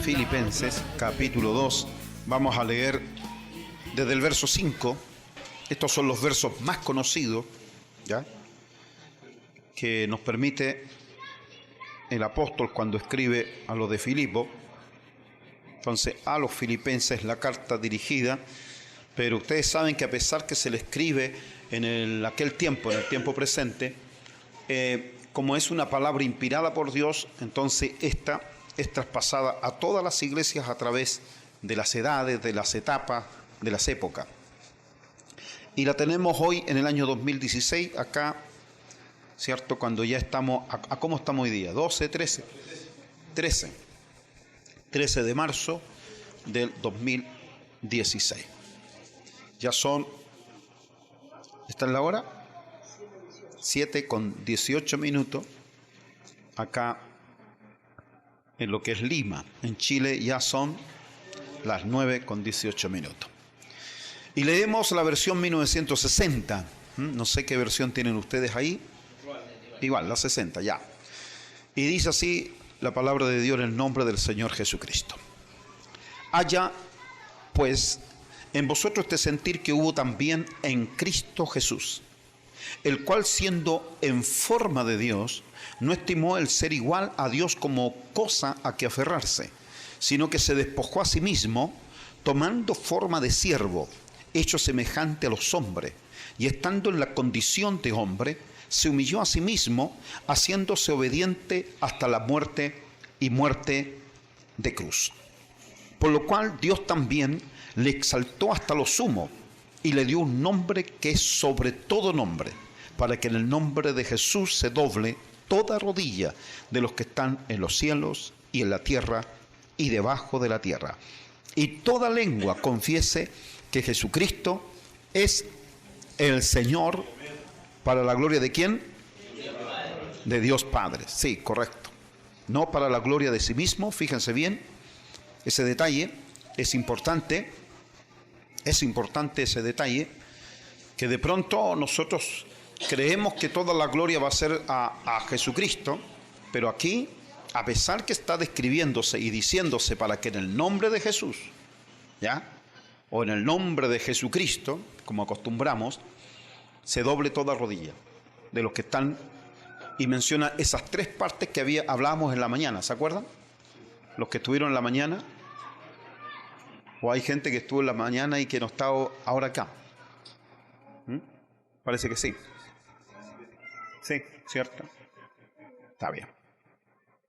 Filipenses capítulo 2, vamos a leer desde el verso 5. Estos son los versos más conocidos, ¿ya?, que nos permite el apóstol cuando escribe a los de Filipo. Entonces, a los filipenses la carta dirigida, pero ustedes saben que a pesar que se le escribe en aquel tiempo, en el tiempo presente, como es una palabra inspirada por Dios, entonces esta es traspasada a todas las iglesias a través de las edades, de las etapas, de las épocas. Y la tenemos hoy en el año 2016, acá, ¿cierto? Cuando ya estamos, ¿a cómo estamos hoy día? 12, 13. 13 de marzo del 2016. Ya son, ¿está en la hora? 7:18 acá en lo que es Lima. En Chile ya son las 9:18. Y leemos la versión 1960. No sé qué versión tienen ustedes ahí. Igual, la 60, ya. Y dice así la palabra de Dios en el nombre del Señor Jesucristo. Haya, pues, en vosotros este sentir que hubo también en Cristo Jesús, el cual, siendo en forma de Dios, no estimó el ser igual a Dios como cosa a que aferrarse, sino que se despojó a sí mismo, tomando forma de siervo, hecho semejante a los hombres, y estando en la condición de hombre, se humilló a sí mismo, haciéndose obediente hasta la muerte y muerte de cruz. Por lo cual Dios también le exaltó hasta lo sumo y le dio un nombre que es sobre todo nombre, para que en el nombre de Jesús se doble toda rodilla de los que están en los cielos y en la tierra y debajo de la tierra, y toda lengua confiese que Jesucristo es el Señor, para la gloria de ¿quién? De Dios Padre. Sí, correcto. No para la gloria de sí mismo. Fíjense bien, ese detalle es importante ese detalle, que de pronto nosotros creemos que toda la gloria va a ser a Jesucristo, pero aquí, a pesar que está describiéndose y diciéndose para que en el nombre de Jesús, ¿ya?, o en el nombre de Jesucristo, como acostumbramos, se doble toda rodilla de los que están, y menciona esas tres partes que hablábamos en la mañana, ¿se acuerdan? Los que estuvieron en la mañana, o hay gente que estuvo en la mañana y que no está ahora acá. Parece que sí. Sí, ¿cierto? Está bien.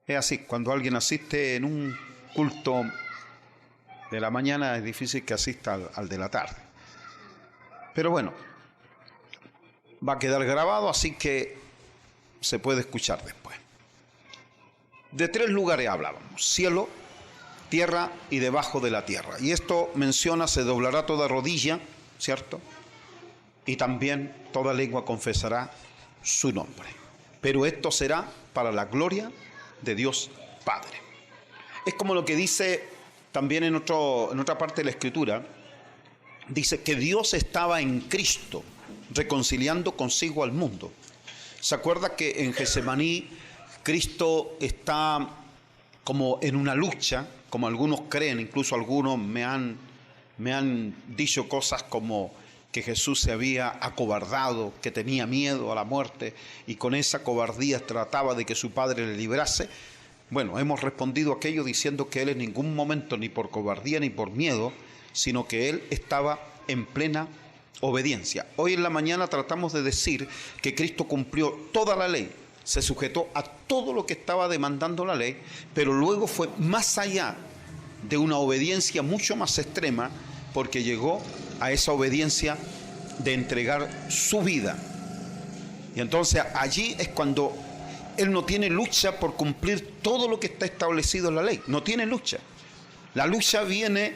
Es así, cuando alguien asiste en un culto de la mañana es difícil que asista al de la tarde. Pero bueno, va a quedar grabado, así que se puede escuchar después. De tres lugares hablábamos: cielo, tierra y debajo de la tierra. Y esto menciona, se doblará toda rodilla, ¿cierto? Y también toda lengua confesará su nombre. Pero esto será para la gloria de Dios Padre. Es como lo que dice también en otra parte de la Escritura. Dice que Dios estaba en Cristo, reconciliando consigo al mundo. ¿Se acuerda que en Getsemaní Cristo está como en una lucha, como algunos creen? Incluso algunos me han dicho cosas como que Jesús se había acobardado, que tenía miedo a la muerte y con esa cobardía trataba de que su Padre le librase. Bueno, hemos respondido a aquello diciendo que Él en ningún momento, ni por cobardía ni por miedo, sino que Él estaba en plena obediencia. Hoy en la mañana tratamos de decir que Cristo cumplió toda la ley, se sujetó a todo lo que estaba demandando la ley, pero luego fue más allá de una obediencia mucho más extrema, porque llegó a esa obediencia de entregar su vida. Y entonces allí es cuando Él no tiene lucha por cumplir todo lo que está establecido en la ley. No tiene lucha. La lucha viene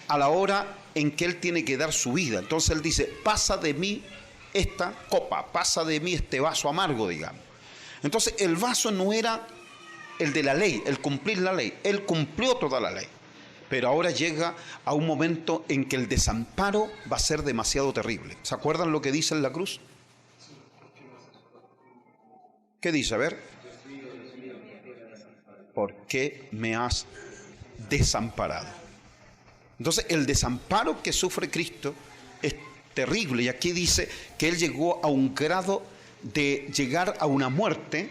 a la hora en que Él tiene que dar su vida. Entonces Él dice: pasa de mí esta copa, pasa de mí este vaso amargo, digamos. Entonces el vaso no era el de la ley, el cumplir la ley. Él cumplió toda la ley. Pero ahora llega a un momento en que el desamparo va a ser demasiado terrible. ¿Se acuerdan lo que dice en la cruz? ¿Qué dice? A ver. ¿Por qué me has desamparado. Entonces el desamparo que sufre Cristo es terrible, y aquí dice que Él llegó a un grado de llegar a una muerte,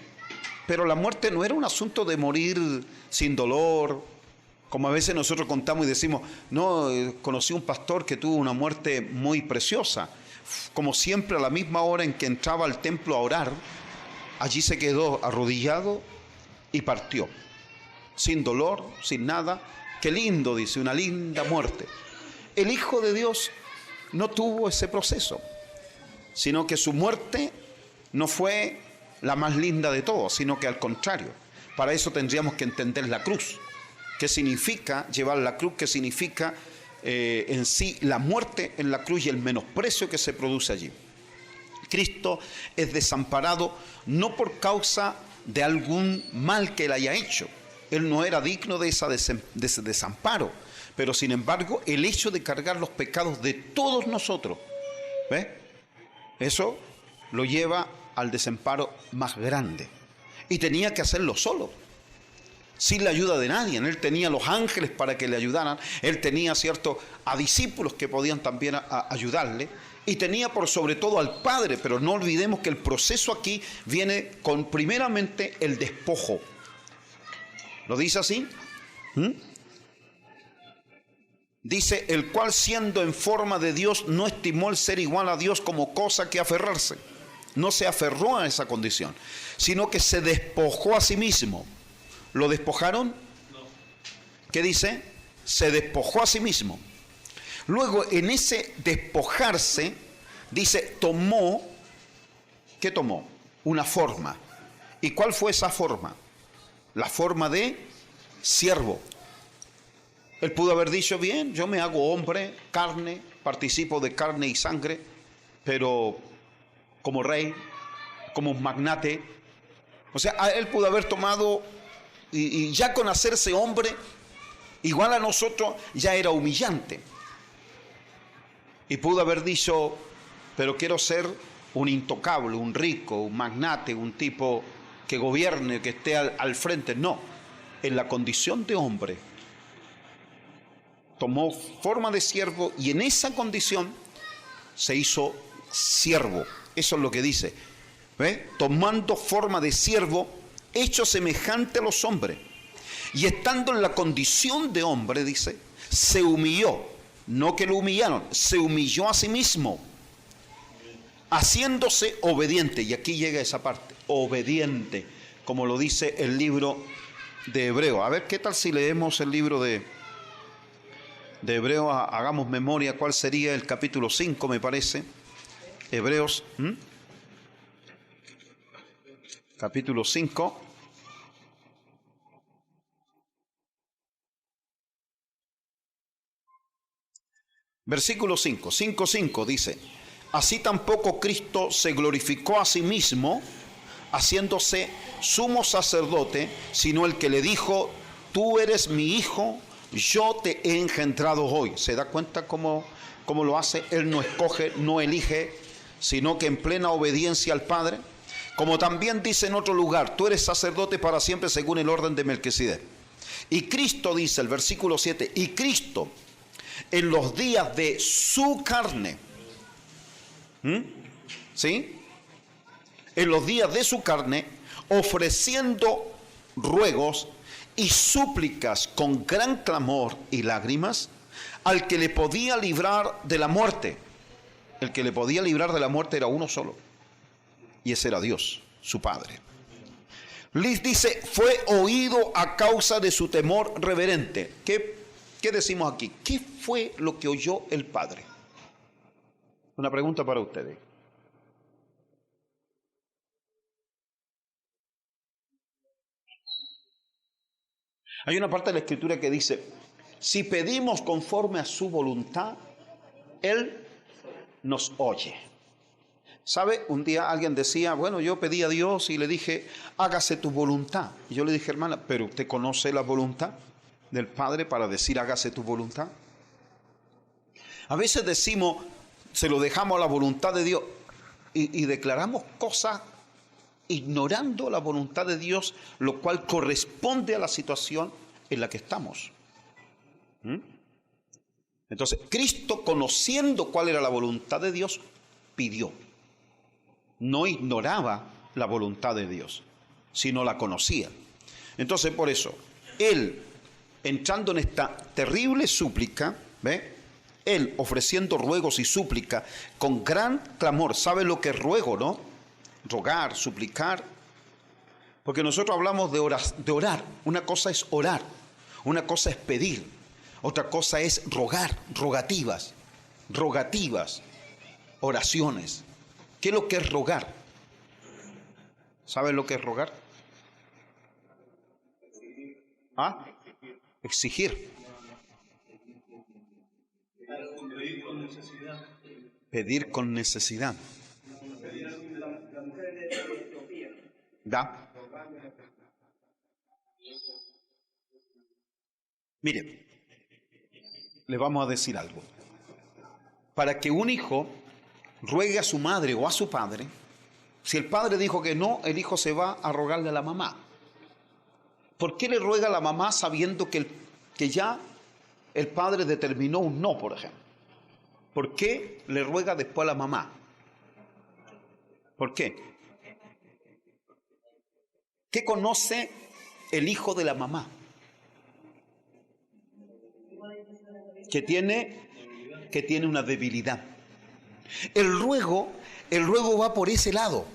pero la muerte no era un asunto de morir sin dolor, como a veces nosotros contamos y decimos, no, conocí un pastor que tuvo una muerte muy preciosa, como siempre a la misma hora en que entraba al templo a orar, allí se quedó arrodillado y partió, sin dolor, sin nada. Qué lindo, dice, una linda muerte. El Hijo de Dios no tuvo ese proceso, sino que su muerte no fue la más linda de todos, sino que al contrario. Para eso tendríamos que entender la cruz. ¿Qué significa llevar la cruz? ¿Qué significa en sí la muerte en la cruz y el menosprecio que se produce allí? Cristo es desamparado no por causa de algún mal que Él haya hecho. Él no era digno de ese desamparo, pero sin embargo el hecho de cargar los pecados de todos nosotros, ¿ve? Eso lo lleva al desamparo más grande, y tenía que hacerlo solo, sin la ayuda de nadie. Él tenía los ángeles para que le ayudaran, Él tenía, cierto, a discípulos que podían también ayudarle, y tenía por sobre todo al Padre. Pero no olvidemos que el proceso aquí viene con primeramente el despojo. ¿Lo dice así? Dice, el cual siendo en forma de Dios no estimó el ser igual a Dios como cosa que aferrarse. No se aferró a esa condición, sino que se despojó a sí mismo. ¿Lo despojaron? No. ¿Qué dice? Se despojó a sí mismo. Luego, en ese despojarse, dice, tomó, ¿qué tomó? Una forma. ¿Y cuál fue esa forma? La forma de siervo. Él pudo haber dicho, bien, yo me hago hombre, carne, participo de carne y sangre, pero como rey, como un magnate. O sea, Él pudo haber tomado, y ya con hacerse hombre, igual a nosotros, ya era humillante. Y pudo haber dicho, pero quiero ser un intocable, un rico, un magnate, un tipo que gobierne, que esté al frente. No, en la condición de hombre tomó forma de siervo, y en esa condición se hizo siervo. Eso es lo que dice, ¿ve? Tomando forma de siervo, hecho semejante a los hombres, y estando en la condición de hombre, dice, se humilló. No que lo humillaron, se humilló a sí mismo, haciéndose obediente. Y aquí llega esa parte, obediente, como lo dice el libro de Hebreos. A ver, ¿qué tal si leemos el libro de Hebreos? Hagamos memoria, ¿cuál sería el capítulo 5, me parece? Hebreos, capítulo 5. Versículo 5, 5:5 dice, así tampoco Cristo se glorificó a sí mismo, haciéndose sumo sacerdote, sino el que le dijo, tú eres mi hijo, yo te he engendrado hoy. ¿Se da cuenta cómo lo hace? Él no escoge, no elige, sino que en plena obediencia al Padre. Como también dice en otro lugar, tú eres sacerdote para siempre según el orden de Melquisedec. Y Cristo, dice el versículo 7, y Cristo en los días de su carne, ¿sí? En los días de su carne, ofreciendo ruegos y súplicas con gran clamor y lágrimas, al que le podía librar de la muerte. El que le podía librar de la muerte era uno solo, y ese era Dios, su Padre. Les dice, fue oído a causa de su temor reverente. ¿Qué decimos aquí? ¿Qué fue lo que oyó el Padre? Una pregunta para ustedes. Hay una parte de la Escritura que dice, si pedimos conforme a su voluntad, Él nos oye. ¿Sabe? Un día alguien decía, bueno, yo pedí a Dios y le dije, hágase tu voluntad. Y yo le dije, hermana, ¿pero usted conoce la voluntad del Padre para decir hágase tu voluntad? A veces decimos, se lo dejamos a la voluntad de Dios y declaramos cosas ignorando la voluntad de Dios, lo cual corresponde a la situación en la que estamos. ¿Mm? Entonces, Cristo, conociendo cuál era la voluntad de Dios, pidió. No ignoraba la voluntad de Dios, sino la conocía. Entonces, por eso, Él, entrando en esta terrible súplica, ¿ve? Él ofreciendo ruegos y súplica con gran clamor. ¿Sabe lo que es ruego, no? Rogar, suplicar. Porque nosotros hablamos de orar. Una cosa es orar, una cosa es pedir, otra cosa es rogar, rogativas, oraciones. ¿Qué es lo que es rogar? ¿Sabe lo que es rogar? ¿Ah? Exigir. Pedir con necesidad. ¿Da? Mire, le vamos a decir algo. Para que un hijo ruegue a su madre o a su padre, si el padre dijo que no, el hijo se va a rogarle a la mamá. ¿Por qué le ruega a la mamá sabiendo que ya el padre determinó un no, por ejemplo? ¿Por qué le ruega después a la mamá? ¿Por qué? ¿Qué conoce el hijo de la mamá? Que tiene una debilidad. El ruego va por ese lado.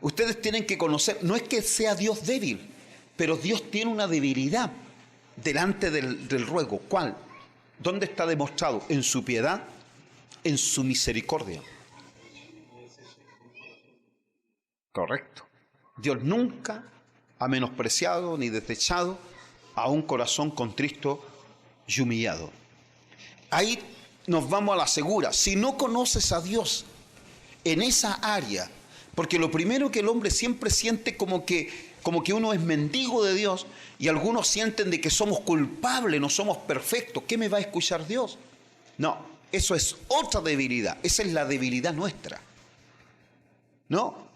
Ustedes tienen que conocer, no es que sea Dios débil, pero Dios tiene una debilidad delante del ruego. ¿Cuál? ¿Dónde está demostrado? En su piedad, en su misericordia. Correcto. Dios nunca ha menospreciado ni desechado a un corazón contristo y humillado. Ahí nos vamos a la segura. Si no conoces a Dios en esa área, porque lo primero que el hombre siempre siente como que uno es mendigo de Dios, y algunos sienten de que somos culpables, no somos perfectos. ¿Qué me va a escuchar Dios? No, eso es otra debilidad. Esa es la debilidad nuestra. ¿No?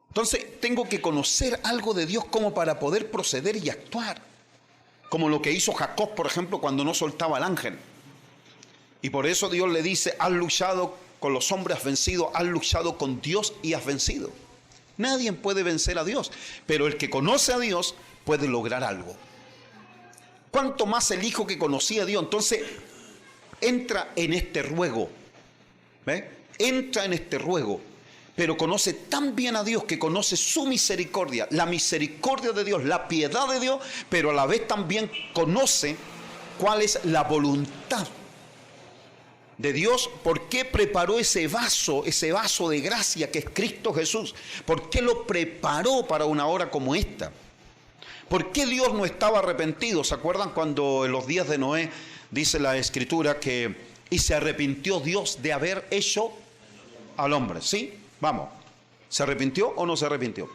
Entonces tengo que conocer algo de Dios como para poder proceder y actuar. Como lo que hizo Jacob, por ejemplo, cuando no soltaba al ángel. Y por eso Dios le dice: has luchado con los hombres, has vencido, has luchado con Dios y has vencido. Nadie puede vencer a Dios, pero el que conoce a Dios puede lograr algo. ¿Cuánto más el hijo que conocía a Dios? Entonces entra en este ruego. ¿Ve? Entra en este ruego. Pero conoce tan bien a Dios que conoce su misericordia, la misericordia de Dios, la piedad de Dios, pero a la vez también conoce cuál es la voluntad de Dios. ¿Por qué preparó ese vaso de gracia que es Cristo Jesús? ¿Por qué lo preparó para una hora como esta? ¿Por qué Dios no estaba arrepentido? ¿Se acuerdan cuando en los días de Noé dice la Escritura que y se arrepintió Dios de haber hecho al hombre? ¿Sí? Vamos, ¿se arrepintió o no se arrepintió?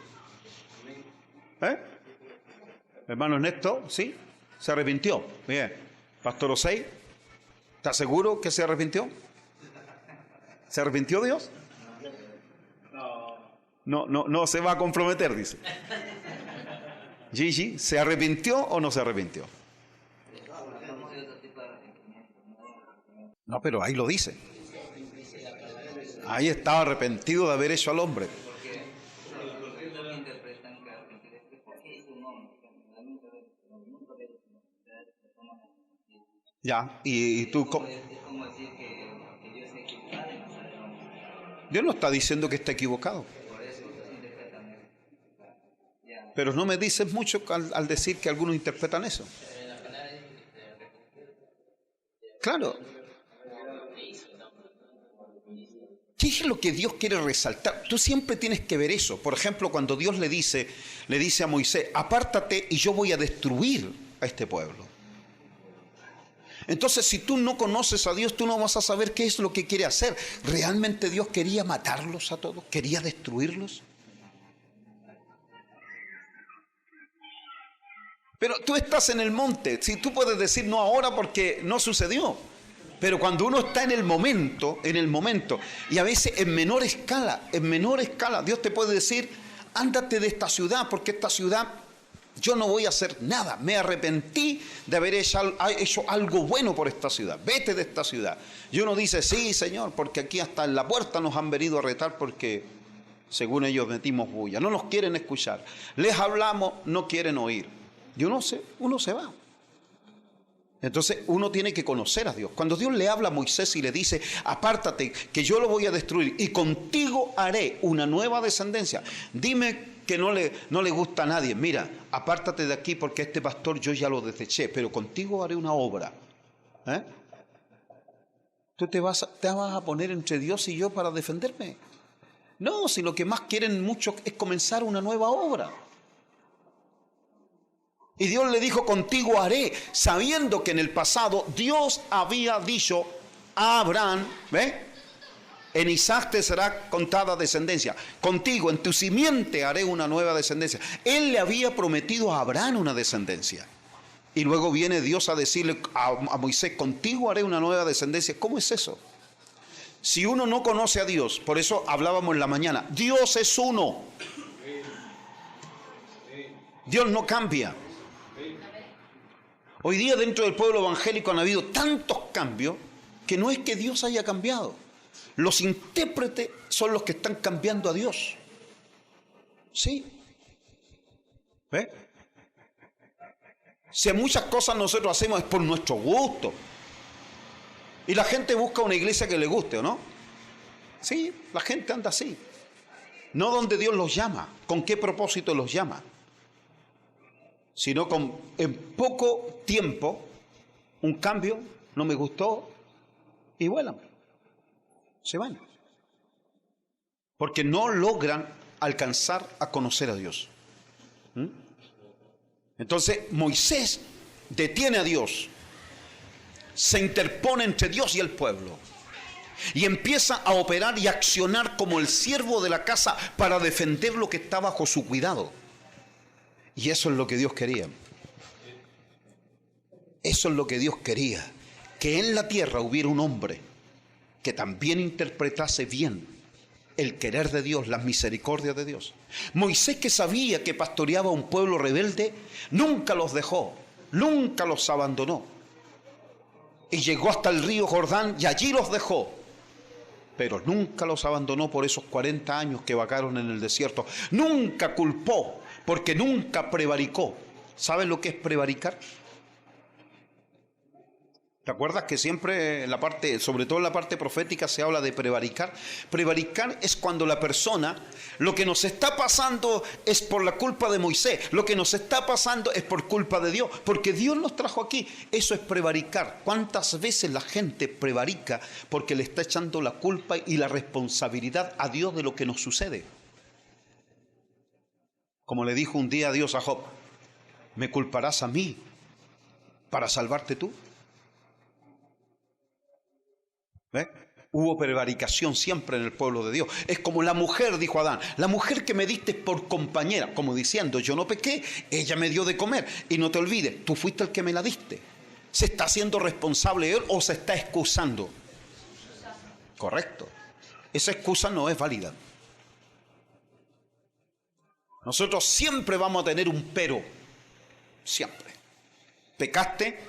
Hermano Ernesto, ¿sí? ¿Se arrepintió? Bien. Pastor Osei, ¿está seguro que se arrepintió? ¿Se arrepintió Dios? No se va a comprometer, dice. Gigi, ¿se arrepintió o no se arrepintió? No, pero ahí lo dice. Ahí estaba arrepentido de haber hecho al hombre. Ya, y tú... Dios no está diciendo que está equivocado. Pero no me dices mucho al decir que algunos interpretan eso. Claro. ¿Qué es lo que Dios quiere resaltar? Tú siempre tienes que ver eso. Por ejemplo, cuando Dios le dice a Moisés: apártate y yo voy a destruir a este pueblo. Entonces, si tú no conoces a Dios, tú no vas a saber qué es lo que quiere hacer. ¿Realmente Dios quería matarlos a todos? ¿Quería destruirlos? Pero tú estás en el monte. Si tú puedes decir no ahora porque no sucedió. Pero cuando uno está en el momento, y a veces en menor escala, Dios te puede decir: ándate de esta ciudad, porque esta ciudad Yo no voy a hacer nada. Me arrepentí de haber hecho algo bueno por esta ciudad. Vete de esta ciudad. Y uno dice, sí, Señor, porque aquí hasta en la puerta nos han venido a retar porque, según ellos, metimos bulla. No nos quieren escuchar. Les hablamos, no quieren oír. Y uno se va. Entonces uno tiene que conocer a Dios. Cuando Dios le habla a Moisés y le dice, apártate, que yo lo voy a destruir y contigo haré una nueva descendencia. Dime que no le gusta a nadie. Mira, apártate de aquí porque este pastor yo ya lo deseché, pero contigo haré una obra. ¿Tú te vas a poner entre Dios y yo para defenderme? No, si lo que más quieren muchos es comenzar una nueva obra. Y Dios le dijo, contigo haré, sabiendo que en el pasado Dios había dicho a Abraham, en Isaac te será contada descendencia. Contigo, en tu simiente haré una nueva descendencia. Él le había prometido a Abraham una descendencia. Y luego viene Dios a decirle a Moisés, contigo haré una nueva descendencia. ¿Cómo es eso? Si uno no conoce a Dios, por eso hablábamos en la mañana, Dios es uno. Dios no cambia. Hoy día dentro del pueblo evangélico han habido tantos cambios que no es que Dios haya cambiado. Los intérpretes son los que están cambiando a Dios. Sí. ¿Ve? Si muchas cosas nosotros hacemos es por nuestro gusto. Y la gente busca una iglesia que le guste, ¿o no? Sí, la gente anda así. No donde Dios los llama, con qué propósito los llama. Sino en poco tiempo, un cambio, no me gustó, y vuelan. Se van. Porque no logran alcanzar a conocer a Dios. Entonces Moisés detiene a Dios, se interpone entre Dios y el pueblo y empieza a operar y accionar como el siervo de la casa para defender lo que está bajo su cuidado. Y eso es lo que Dios quería. Eso es lo que Dios quería, que en la tierra hubiera un hombre que también interpretase bien el querer de Dios, las misericordias de Dios. Moisés, que sabía que pastoreaba a un pueblo rebelde, nunca los dejó, nunca los abandonó. Y llegó hasta el río Jordán y allí los dejó. Pero nunca los abandonó por esos 40 años que vagaron en el desierto. Nunca culpó, porque nunca prevaricó. ¿Sabes lo que es prevaricar? ¿Te acuerdas que siempre en la parte, sobre todo en la parte profética, se habla de prevaricar? Prevaricar es cuando la persona, lo que nos está pasando es por la culpa de Moisés, lo que nos está pasando es por culpa de Dios, porque Dios nos trajo aquí. Eso es prevaricar. ¿Cuántas veces la gente prevarica porque le está echando la culpa y la responsabilidad a Dios de lo que nos sucede? Como le dijo un día Dios a Job, ¿me culparás a mí para salvarte tú? ¿Ve? Hubo prevaricación siempre en el pueblo de Dios. Es como la mujer, dijo Adán, la mujer que me diste por compañera, como diciendo, yo no pequé, ella me dio de comer. Y no te olvides, tú fuiste el que me la diste. ¿Se está haciendo responsable él o se está excusando? Correcto. Esa excusa no es válida. Nosotros siempre vamos a tener un pero. Siempre. ¿Pecaste?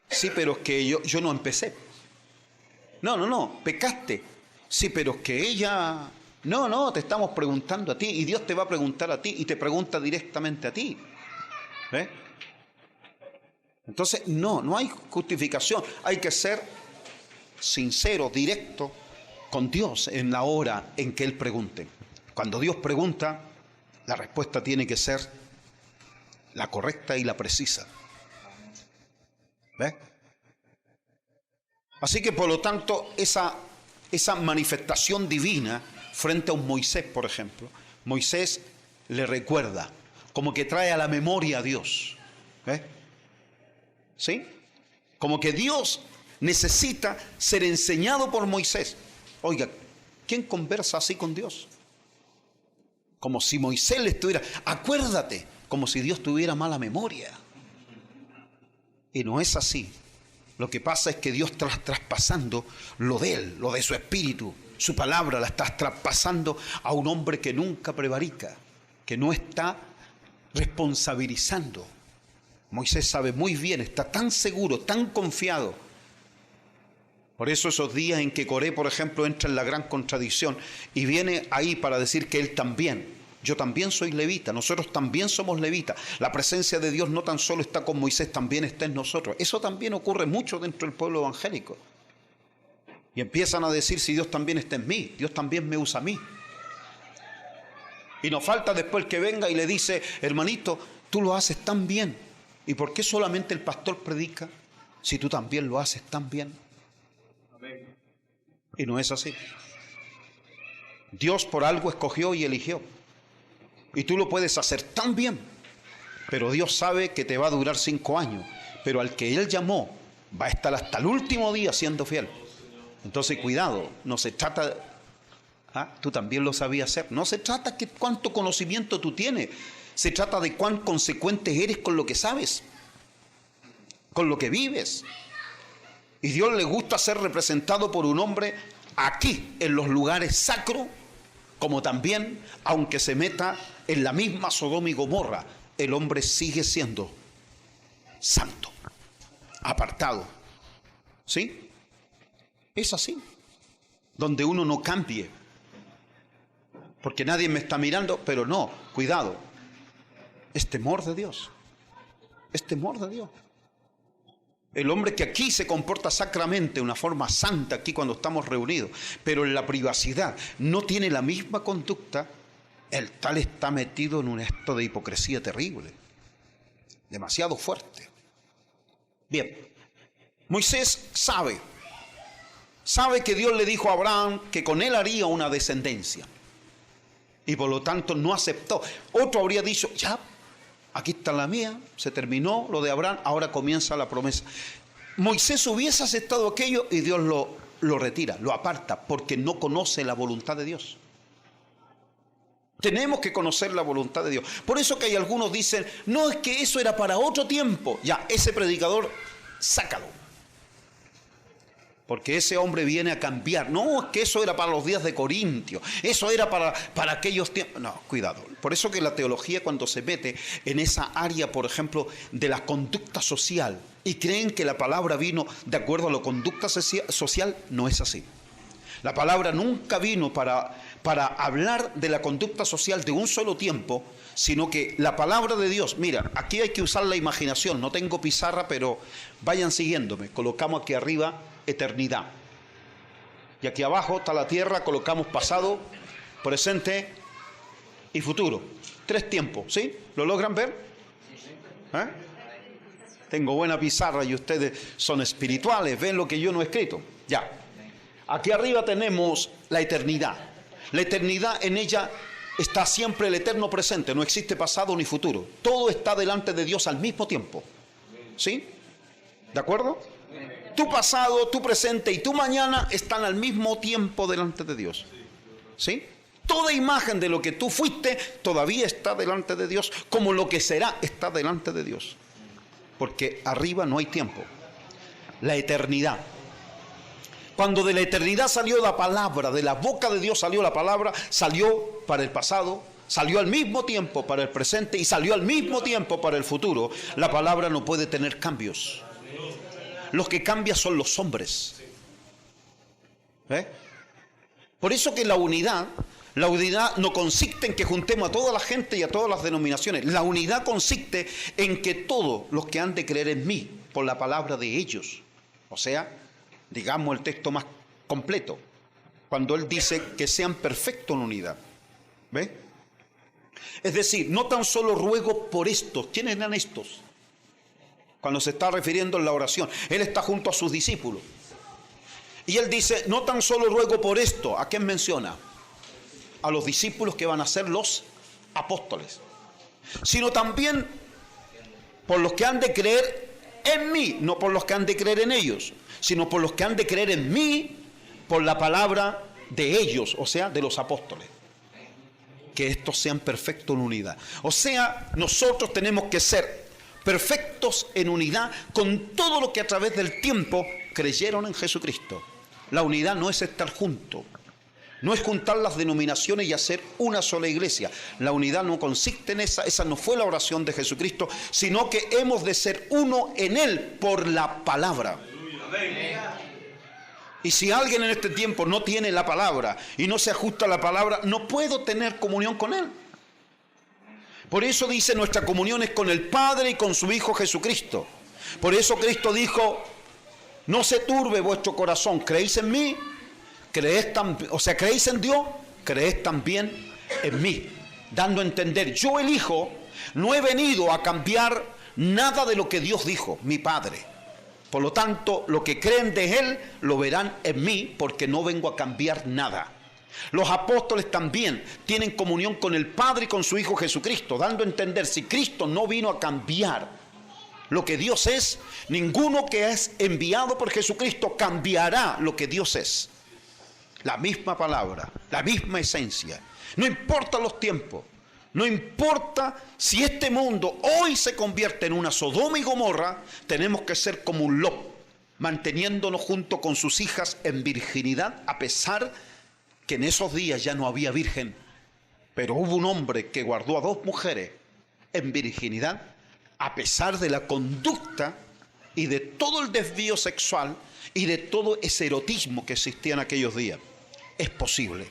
Sí, pero es que yo no empecé. No, pecaste. Sí, pero es que ella... No, te estamos preguntando a ti y Dios te va a preguntar a ti y te pregunta directamente a ti. ¿Ves? Entonces, no hay justificación. Hay que ser sincero, directo con Dios en la hora en que Él pregunte. Cuando Dios pregunta, la respuesta tiene que ser la correcta y la precisa. ¿Ves? Así que por lo tanto esa manifestación divina frente a un Moisés, por ejemplo, Moisés le recuerda, como que trae a la memoria a Dios. ¿Sí? Como que Dios necesita ser enseñado por Moisés. Oiga, ¿quién conversa así con Dios? Como si Moisés le estuviera, acuérdate, como si Dios tuviera mala memoria. Y no es así. Lo que pasa es que Dios está traspasando lo de Él, lo de su espíritu, su palabra la está traspasando a un hombre que nunca prevarica, que no está responsabilizando. Moisés sabe muy bien, está tan seguro, tan confiado. Por eso esos días en que Coré, por ejemplo, entra en la gran contradicción y viene ahí para decir que él también, yo también soy levita, nosotros también somos levitas. La presencia de Dios no tan solo está con Moisés, también está en nosotros. Eso también ocurre mucho dentro del pueblo evangélico. Y empiezan a decir, si Dios también está en mí, Dios también me usa a mí. Y nos falta después el que venga y le dice, hermanito, tú lo haces tan bien. ¿Y por qué solamente el pastor predica si tú también lo haces tan bien? Amén. Y no es así. Dios por algo escogió y eligió. Y tú lo puedes hacer tan bien, pero Dios sabe que te va a durar 5 años. Pero al que Él llamó va a estar hasta el último día siendo fiel. Entonces cuidado, no se trata... tú también lo sabías hacer. No se trata de cuánto conocimiento tú tienes. Se trata de cuán consecuente eres con lo que sabes, con lo que vives. Y Dios le gusta ser representado por un hombre aquí, en los lugares sacros, como también, aunque se meta en la misma Sodoma y Gomorra, el hombre sigue siendo santo, apartado. ¿Sí? Es así. Donde uno no cambie. Porque nadie me está mirando, pero no, cuidado. Es temor de Dios. Es temor de Dios. El hombre que aquí se comporta sacramente de una forma santa aquí cuando estamos reunidos, pero en la privacidad no tiene la misma conducta, el tal está metido en un acto de hipocresía terrible. Demasiado fuerte. Bien. Moisés sabe que Dios le dijo a Abraham que con él haría una descendencia. Y por lo tanto no aceptó. Otro habría dicho, ya, aquí está la mía, se terminó lo de Abraham, ahora comienza la promesa. Moisés hubiese aceptado aquello y Dios lo retira, lo aparta, porque no conoce la voluntad de Dios. Tenemos que conocer la voluntad de Dios. Por eso que hay algunos dicen, no, es que eso era para otro tiempo. Ya, ese predicador, sácalo. Porque ese hombre viene a cambiar. No, es que eso era para los días de Corintio. Eso era para aquellos tiempos. No, cuidado. Por eso que la teología, cuando se mete en esa área, por ejemplo, de la conducta social, y creen que la palabra vino de acuerdo a la conducta social, no es así. La palabra nunca vino para hablar de la conducta social de un solo tiempo, sino que la palabra de Dios, mira, aquí hay que usar la imaginación. No tengo pizarra, pero vayan siguiéndome. Colocamos aquí arriba eternidad. Y aquí abajo está la tierra, colocamos pasado, presente y futuro. 3 tiempos, ¿sí? ¿Lo logran ver? Tengo buena pizarra y ustedes son espirituales, ven lo que yo no he escrito. Ya. Aquí arriba tenemos la eternidad. La eternidad, en ella está siempre el eterno presente, no existe pasado ni futuro. Todo está delante de Dios al mismo tiempo. ¿Sí? ¿De acuerdo? Tu pasado, tu presente y tu mañana están al mismo tiempo delante de Dios. ¿Sí? Toda imagen de lo que tú fuiste todavía está delante de Dios, como lo que será está delante de Dios. Porque arriba no hay tiempo. La eternidad. Cuando de la eternidad salió la palabra, de la boca de Dios salió la palabra, salió para el pasado, salió al mismo tiempo para el presente y salió al mismo tiempo para el futuro. La palabra no puede tener cambios. Los que cambian son los hombres. Por eso que la unidad no consiste en que juntemos a toda la gente y a todas las denominaciones. La unidad consiste en que todos los que han de creer en mí, por la palabra de ellos, o sea, digamos el texto más completo, cuando él dice que sean perfectos en unidad. ¿Ve? Es decir, no tan solo ruego por estos. ¿Quiénes eran estos? Cuando se está refiriendo en la oración, él está junto a sus discípulos. Y él dice, no tan solo ruego por esto. ¿A quién menciona? A los discípulos que van a ser los apóstoles. Sino también por los que han de creer en mí, no por los que han de creer en ellos, sino por los que han de creer en mí, por la palabra de ellos, o sea, de los apóstoles. Que estos sean perfectos en unidad. O sea, nosotros tenemos que ser perfectos en unidad con todo lo que a través del tiempo creyeron en Jesucristo. La unidad no es estar juntos. No es juntar las denominaciones y hacer una sola iglesia. La unidad no consiste en esa no fue la oración de Jesucristo, sino que hemos de ser uno en Él por la palabra. Y si alguien en este tiempo no tiene la palabra y no se ajusta a la palabra, no puedo tener comunión con Él. Por eso dice, nuestra comunión es con el Padre y con su Hijo Jesucristo. Por eso Cristo dijo, no se turbe vuestro corazón, ¿creéis en mí? ¿Creéis en Dios? Creed también en mí. Dando a entender, yo el Hijo no he venido a cambiar nada de lo que Dios dijo, mi Padre. Por lo tanto, lo que creen de Él lo verán en mí, porque no vengo a cambiar nada. Los apóstoles también tienen comunión con el Padre y con su Hijo Jesucristo, dando a entender, si Cristo no vino a cambiar lo que Dios es, ninguno que es enviado por Jesucristo cambiará lo que Dios es. La misma palabra, la misma esencia. No importa los tiempos, no importa si este mundo hoy se convierte en una Sodoma y Gomorra, tenemos que ser como un Lot, manteniéndonos junto con sus hijas en virginidad, a pesar que en esos días ya no había virgen, pero hubo un hombre que guardó a 2 mujeres en virginidad, a pesar de la conducta y de todo el desvío sexual y de todo ese erotismo que existía en aquellos días. Es posible,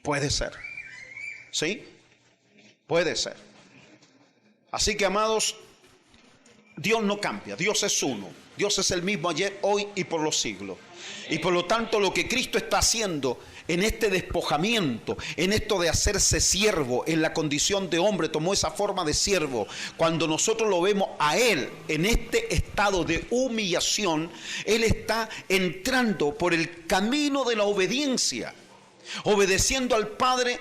puede ser, ¿sí? Puede ser. Así que, amados, Dios no cambia, Dios es uno, Dios es el mismo ayer, hoy y por los siglos. Y por lo tanto, lo que Cristo está haciendo en este despojamiento, en esto de hacerse siervo, en la condición de hombre, tomó esa forma de siervo. Cuando nosotros lo vemos a Él en este estado de humillación, Él está entrando por el camino de la obediencia, obedeciendo al Padre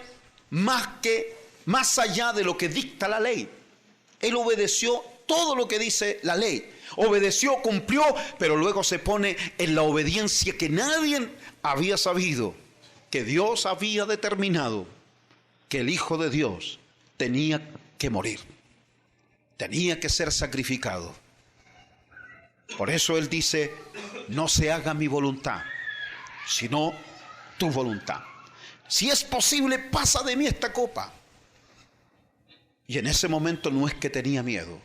más allá de lo que dicta la ley. Él obedeció todo lo que dice la ley. Obedeció, cumplió, pero luego se pone en la obediencia que nadie había sabido, que Dios había determinado que el Hijo de Dios tenía que morir, tenía que ser sacrificado. Por eso Él dice, no se haga mi voluntad, sino tu voluntad. Si es posible, pasa de mí esta copa. Y en ese momento no es que tenía miedo.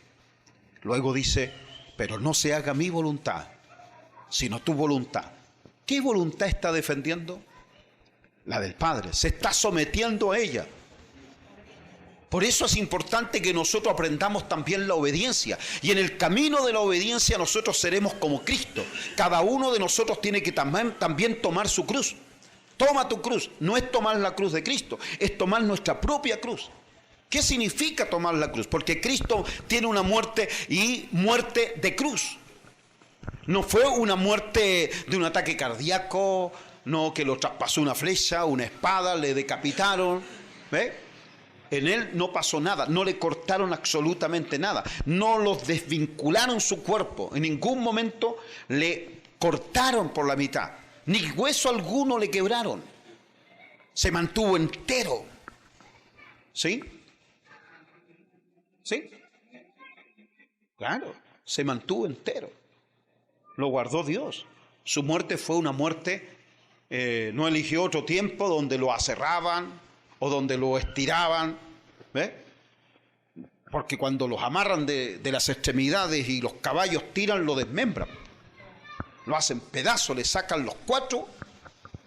Luego dice, pero no se haga mi voluntad, sino tu voluntad. ¿Qué voluntad está defendiendo? La del Padre. Se está sometiendo a ella. Por eso es importante que nosotros aprendamos también la obediencia. Y en el camino de la obediencia nosotros seremos como Cristo. Cada uno de nosotros tiene que también tomar su cruz. Toma tu cruz. No es tomar la cruz de Cristo, es tomar nuestra propia cruz. ¿Qué significa tomar la cruz? Porque Cristo tiene una muerte y muerte de cruz. No fue una muerte de un ataque cardíaco, no que lo traspasó una flecha, una espada, le decapitaron. ¿Ve? En Él no pasó nada, no le cortaron absolutamente nada, no los desvincularon su cuerpo, en ningún momento le cortaron por la mitad, ni hueso alguno le quebraron, se mantuvo entero. ¿Sí? ¿Sí? Claro, se mantuvo entero. Lo guardó Dios. Su muerte fue una muerte, no eligió otro tiempo donde lo aserraban o donde lo estiraban. ¿Ves? Porque cuando los amarran de las extremidades y los caballos tiran, lo desmembran. Lo hacen pedazos, le sacan los 4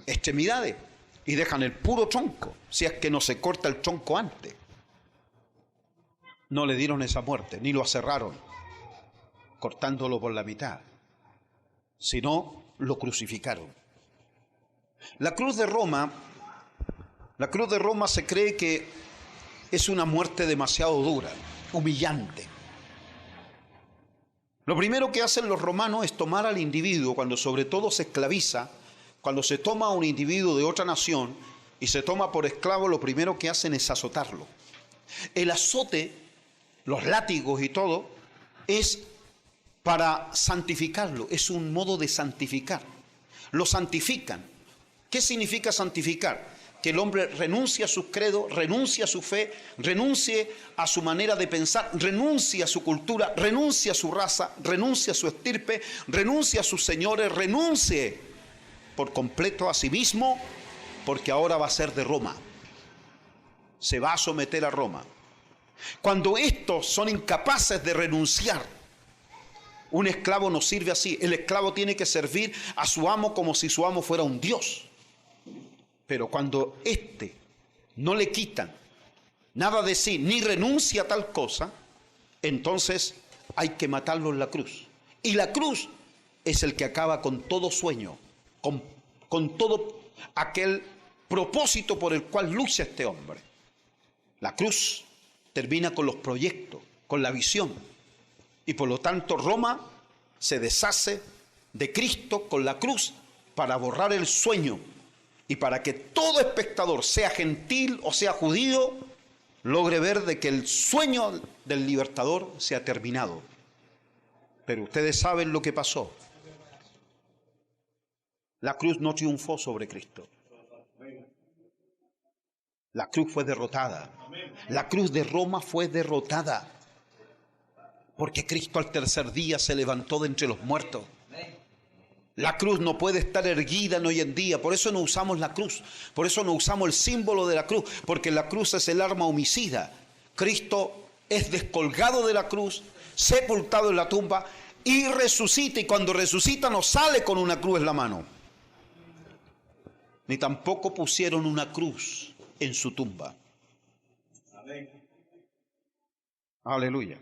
extremidades y dejan el puro tronco, si es que no se corta el tronco antes. No le dieron esa muerte, ni lo aserraron, cortándolo por la mitad, sino lo crucificaron. La cruz de Roma se cree que es una muerte demasiado dura, humillante. Lo primero que hacen los romanos es tomar al individuo, cuando sobre todo se esclaviza, cuando se toma a un individuo de otra nación y se toma por esclavo, lo primero que hacen es azotarlo. El azote, los látigos y todo, es para santificarlo, es un modo de santificar. Lo santifican. ¿Qué significa santificar? Que el hombre renuncie a sus credos, renuncie a su fe, renuncie a su manera de pensar, renuncie a su cultura, renuncie a su raza, renuncie a su estirpe, renuncie a sus señores, renuncie por completo a sí mismo porque ahora va a ser de Roma. Se va a someter a Roma. Cuando estos son incapaces de renunciar, un esclavo no sirve así. El esclavo tiene que servir a su amo como si su amo fuera un dios. Pero cuando no le quitan nada de sí, ni renuncia a tal cosa, entonces hay que matarlo en la cruz. Y la cruz es el que acaba con todo sueño, con todo aquel propósito por el cual lucha este hombre. La cruz termina con los proyectos, con la visión. Y por lo tanto Roma se deshace de Cristo con la cruz para borrar el sueño y para que todo espectador, sea gentil o sea judío, logre ver de que el sueño del libertador se ha terminado. Pero ustedes saben lo que pasó. La cruz no triunfó sobre Cristo. La cruz fue derrotada. La cruz de Roma fue derrotada. Porque Cristo al tercer día se levantó de entre los muertos. La cruz no puede estar erguida en hoy en día. Por eso no usamos la cruz. Por eso no usamos el símbolo de la cruz. Porque la cruz es el arma homicida. Cristo es descolgado de la cruz, sepultado en la tumba y resucita. Y cuando resucita no sale con una cruz en la mano. Ni tampoco pusieron una cruz en su tumba. Amén. Aleluya.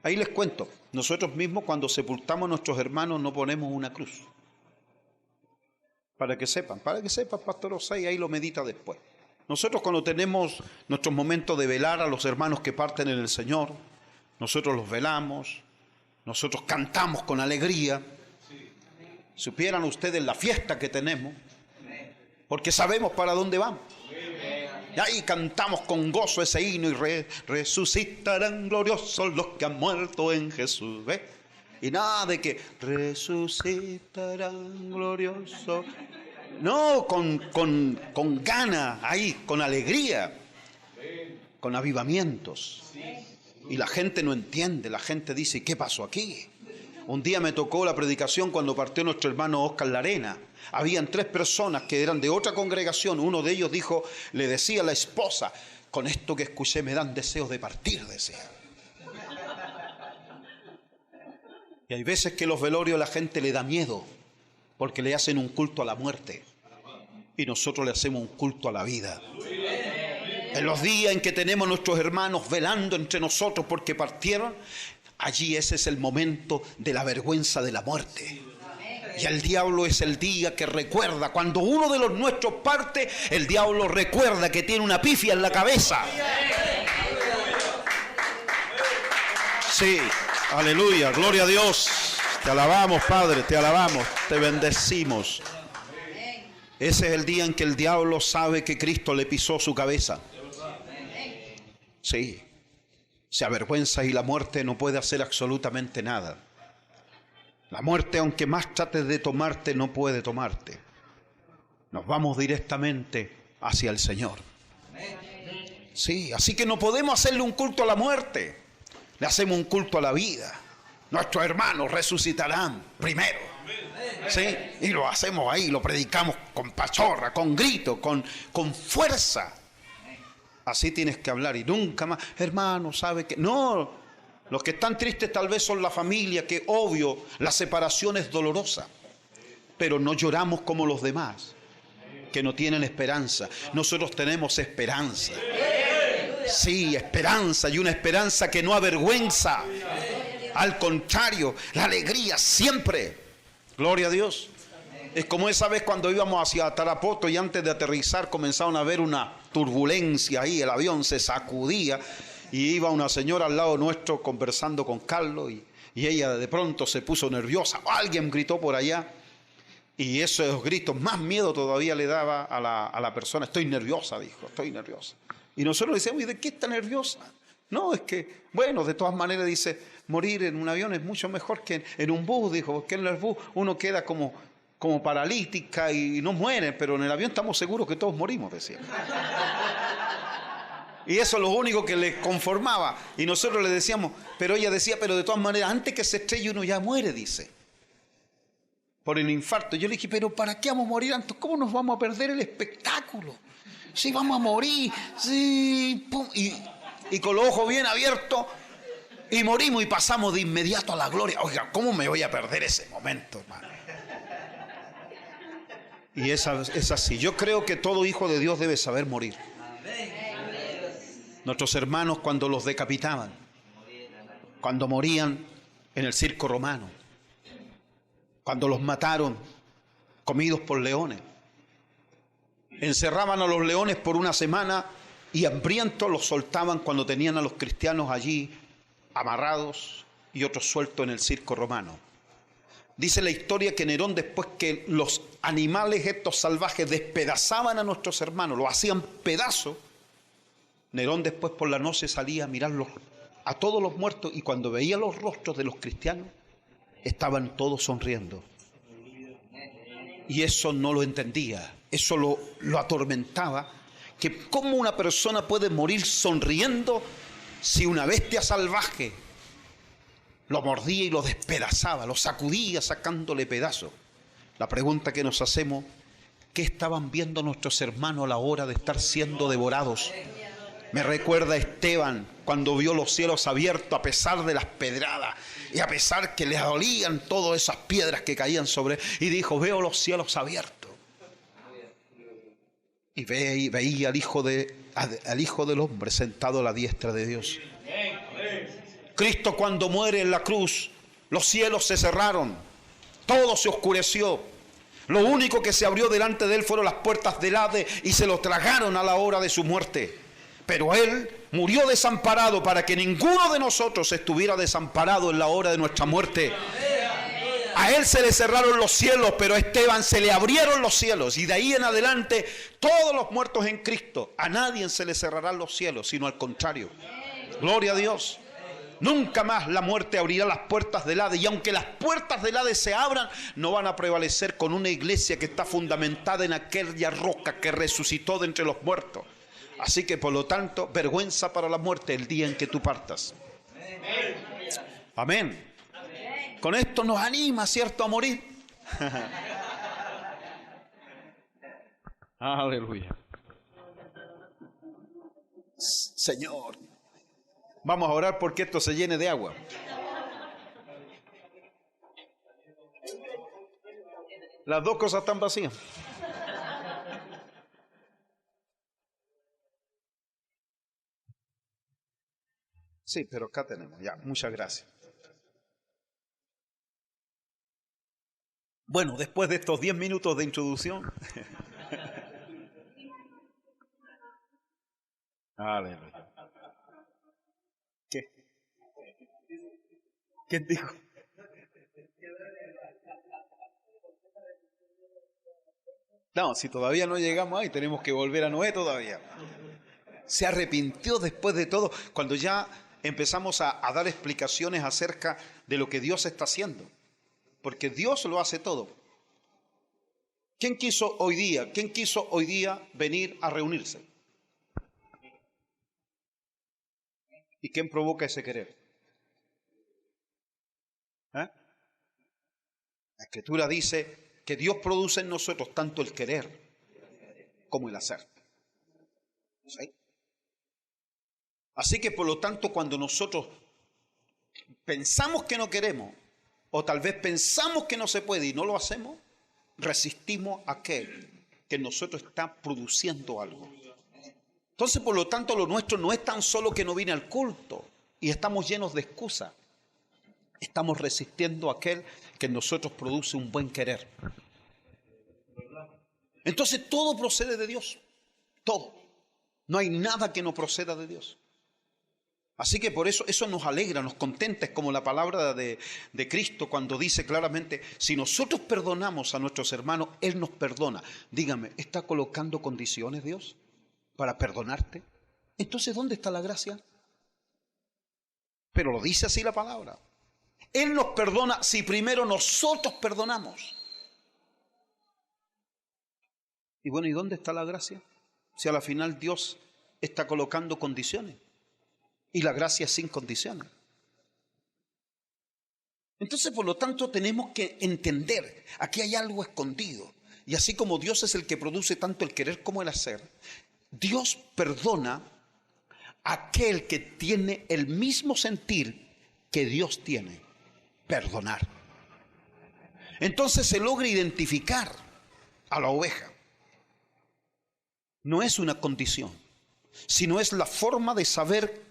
Ahí les cuento, nosotros mismos cuando sepultamos a nuestros hermanos no ponemos una cruz. Para que sepan, Pastor Osay, ahí lo medita después. Nosotros cuando tenemos nuestros momentos de velar a los hermanos que parten en el Señor, nosotros los velamos, nosotros cantamos con alegría. Supieran ustedes la fiesta que tenemos, porque sabemos para dónde vamos. Y ahí cantamos con gozo ese himno y resucitarán gloriosos los que han muerto en Jesús. ¿Ve? Y nada de que resucitarán gloriosos. No, con gana, ahí, con alegría, con avivamientos. Y la gente no entiende, la gente dice, ¿qué pasó aquí? Un día me tocó la predicación cuando partió nuestro hermano Oscar Larena. Habían 3 personas que eran de otra congregación. Uno de ellos le decía a la esposa, con esto que escuché me dan deseos de partir, decía. Y hay veces que los velorios a la gente le da miedo, porque le hacen un culto a la muerte. Y nosotros le hacemos un culto a la vida. En los días en que tenemos nuestros hermanos velando entre nosotros porque partieron, allí ese es el momento de la vergüenza de la muerte. Y el diablo es el día que recuerda. Cuando uno de los nuestros parte, el diablo recuerda que tiene una pifia en la cabeza. Sí, aleluya, gloria a Dios. Te alabamos, Padre, te alabamos, te bendecimos. Ese es el día en que el diablo sabe que Cristo le pisó su cabeza. Sí, se avergüenza y la muerte no puede hacer absolutamente nada. La muerte, aunque más trates de tomarte, no puede tomarte. Nos vamos directamente hacia el Señor. Sí, así que no podemos hacerle un culto a la muerte. Le hacemos un culto a la vida. Nuestros hermanos resucitarán primero. Sí, y lo hacemos ahí, lo predicamos con pachorra, con grito, con fuerza. Así tienes que hablar y nunca más, hermano, ¿sabe qué? No. Los que están tristes tal vez son la familia, que obvio, la separación es dolorosa. Pero no lloramos como los demás, que no tienen esperanza. Nosotros tenemos esperanza. Sí, esperanza, y una esperanza que no avergüenza. Al contrario, la alegría siempre. Gloria a Dios. Es como esa vez cuando íbamos hacia Tarapoto y antes de aterrizar comenzaron a haber una turbulencia ahí, el avión se sacudía. Y iba una señora al lado nuestro conversando con Carlos y ella de pronto se puso nerviosa. Alguien gritó por allá y esos gritos, más miedo todavía le daba a la persona. Estoy nerviosa, dijo, estoy nerviosa. Y nosotros le decíamos, ¿y de qué está nerviosa? No, es que, bueno, de todas maneras dice, morir en un avión es mucho mejor que en un bus, dijo, porque en el bus uno queda como paralítica y no muere, pero en el avión estamos seguros que todos morimos, decía. Y eso es lo único que le conformaba. Y nosotros le decíamos, pero ella decía, pero de todas maneras, antes que se estrelle uno ya muere, dice. por el infarto. Yo le dije, pero ¿para qué vamos a morir antes? ¿Cómo nos vamos a perder el espectáculo? Sí, vamos a morir, sí, pum, y con los ojos bien abiertos, y morimos y pasamos de inmediato a la gloria. Oiga, ¿cómo me voy a perder ese momento, hermano? Y es así. Yo creo que todo hijo de Dios debe saber morir. Nuestros hermanos cuando los decapitaban, cuando morían en el circo romano, cuando los mataron comidos por leones, encerraban a los leones por una semana y hambrientos los soltaban cuando tenían a los cristianos allí amarrados y otros sueltos en el circo romano. Dice la historia que Nerón, después que los animales estos salvajes despedazaban a nuestros hermanos, los hacían pedazos, Nerón después por la noche salía a mirarlos a todos los muertos, y cuando veía los rostros de los cristianos, estaban todos sonriendo. Y eso no lo entendía, eso lo atormentaba, que cómo una persona puede morir sonriendo si una bestia salvaje lo mordía y lo despedazaba, lo sacudía sacándole pedazos. La pregunta que nos hacemos, ¿qué estaban viendo nuestros hermanos a la hora de estar siendo devorados? Me recuerda a Esteban cuando vio los cielos abiertos a pesar de las pedradas y a pesar que le dolían todas esas piedras que caían sobre él, y dijo, veo los cielos abiertos. Y veía al Hijo del Hombre sentado a la diestra de Dios. Cristo cuando muere en la cruz, los cielos se cerraron, todo se oscureció. Lo único que se abrió delante de él fueron las puertas del Hades y se lo tragaron a la hora de su muerte. Pero él murió desamparado para que ninguno de nosotros estuviera desamparado en la hora de nuestra muerte. A él se le cerraron los cielos, pero a Esteban se le abrieron los cielos. Y de ahí en adelante, todos los muertos en Cristo, a nadie se le cerrarán los cielos, sino al contrario. Gloria a Dios. Nunca más la muerte abrirá las puertas del Hades. Y aunque las puertas del Hades se abran, no van a prevalecer con una iglesia que está fundamentada en aquella roca que resucitó de entre los muertos. Así que por lo tanto, vergüenza para la muerte el día en que tú partas. Amén. Con esto nos anima, ¿cierto?, a morir. Aleluya. Señor, vamos a orar porque esto se llene de agua. Las dos cosas están vacías. Sí, pero acá tenemos. Ya, muchas gracias. Bueno, después de estos 10 minutos de introducción. Aleluya. ¿Qué? ¿Quién dijo? No, si todavía no llegamos ahí, tenemos que volver a Noé todavía. Se arrepintió después de todo, cuando ya empezamos a dar explicaciones acerca de lo que Dios está haciendo. Porque Dios lo hace todo. ¿Quién quiso hoy día venir a reunirse? ¿Y quién provoca ese querer? La Escritura dice que Dios produce en nosotros tanto el querer como el hacer. ¿Sí? Así que por lo tanto, cuando nosotros pensamos que no queremos, o tal vez pensamos que no se puede y no lo hacemos, resistimos a aquel que en nosotros está produciendo algo. Entonces, por lo tanto, lo nuestro no es tan solo que no vine al culto y estamos llenos de excusas. Estamos resistiendo a aquel que en nosotros produce un buen querer. Entonces, todo procede de Dios. Todo. No hay nada que no proceda de Dios. Así que por eso nos alegra, nos contenta. Es como la palabra de Cristo cuando dice claramente, si nosotros perdonamos a nuestros hermanos, Él nos perdona. Dígame, ¿está colocando condiciones Dios para perdonarte? Entonces, ¿dónde está la gracia? Pero lo dice así la palabra. Él nos perdona si primero nosotros perdonamos. Y bueno, ¿y dónde está la gracia? Si a la final Dios está colocando condiciones. Y la gracia es sin condiciones. Entonces, por lo tanto, tenemos que entender, aquí hay algo escondido. Y así como Dios es el que produce tanto el querer como el hacer, Dios perdona a aquel que tiene el mismo sentir que Dios tiene, perdonar. Entonces se logra identificar a la oveja. No es una condición, sino es la forma de saber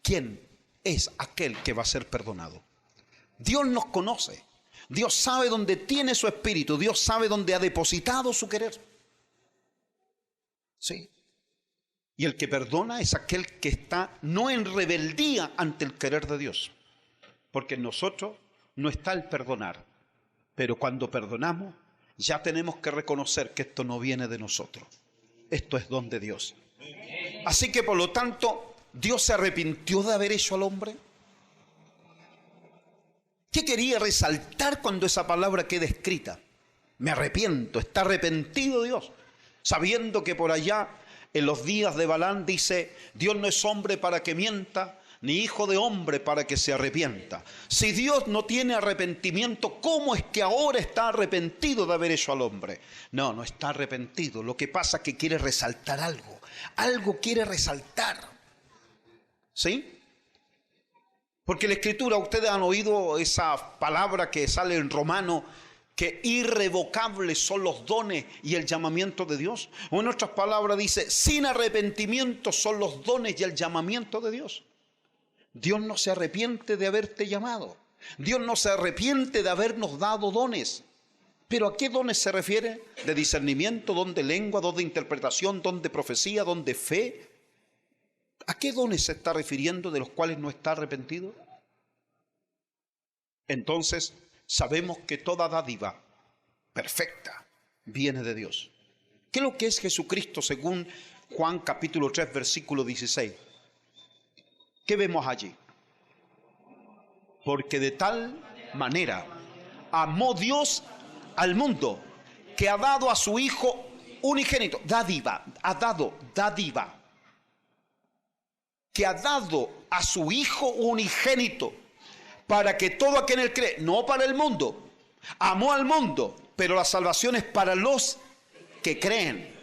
quién es aquel que va a ser perdonado. Dios nos conoce, Dios sabe dónde tiene su espíritu, Dios sabe dónde ha depositado su querer. Sí. Y el que perdona es aquel que está no en rebeldía ante el querer de Dios, porque en nosotros no está el perdonar, pero cuando perdonamos ya tenemos que reconocer que esto no viene de nosotros, esto es don de Dios. Así que por lo tanto, ¿Dios se arrepintió de haber hecho al hombre? ¿Qué quería resaltar cuando esa palabra queda escrita? Me arrepiento, está arrepentido Dios, sabiendo que por allá en los días de Balaam dice, Dios no es hombre para que mienta, ni hijo de hombre para que se arrepienta. Si Dios no tiene arrepentimiento, ¿cómo es que ahora está arrepentido de haber hecho al hombre? No, no está arrepentido. Lo que pasa es que quiere resaltar algo. Algo quiere resaltar. ¿Sí? Porque la Escritura, ustedes han oído esa palabra que sale en Romano, que irrevocables son los dones y el llamamiento de Dios. O en otras palabras dice, sin arrepentimiento son los dones y el llamamiento de Dios. Dios no se arrepiente de haberte llamado. Dios no se arrepiente de habernos dado dones. ¿Pero a qué dones se refiere? De discernimiento, don de lengua, don de interpretación, don de profecía, don de fe. ¿A qué dones se está refiriendo de los cuales no está arrepentido? Entonces, sabemos que toda dádiva perfecta viene de Dios. ¿Qué es lo que es Jesucristo según Juan capítulo 3, versículo 16? ¿Qué vemos allí? Porque de tal manera amó Dios al mundo que ha dado a su Hijo unigénito. Dádiva, ha dado, dádiva. Que ha dado a su Hijo unigénito para que todo aquel en él cree, no para el mundo, amó al mundo, pero la salvación es para los que creen,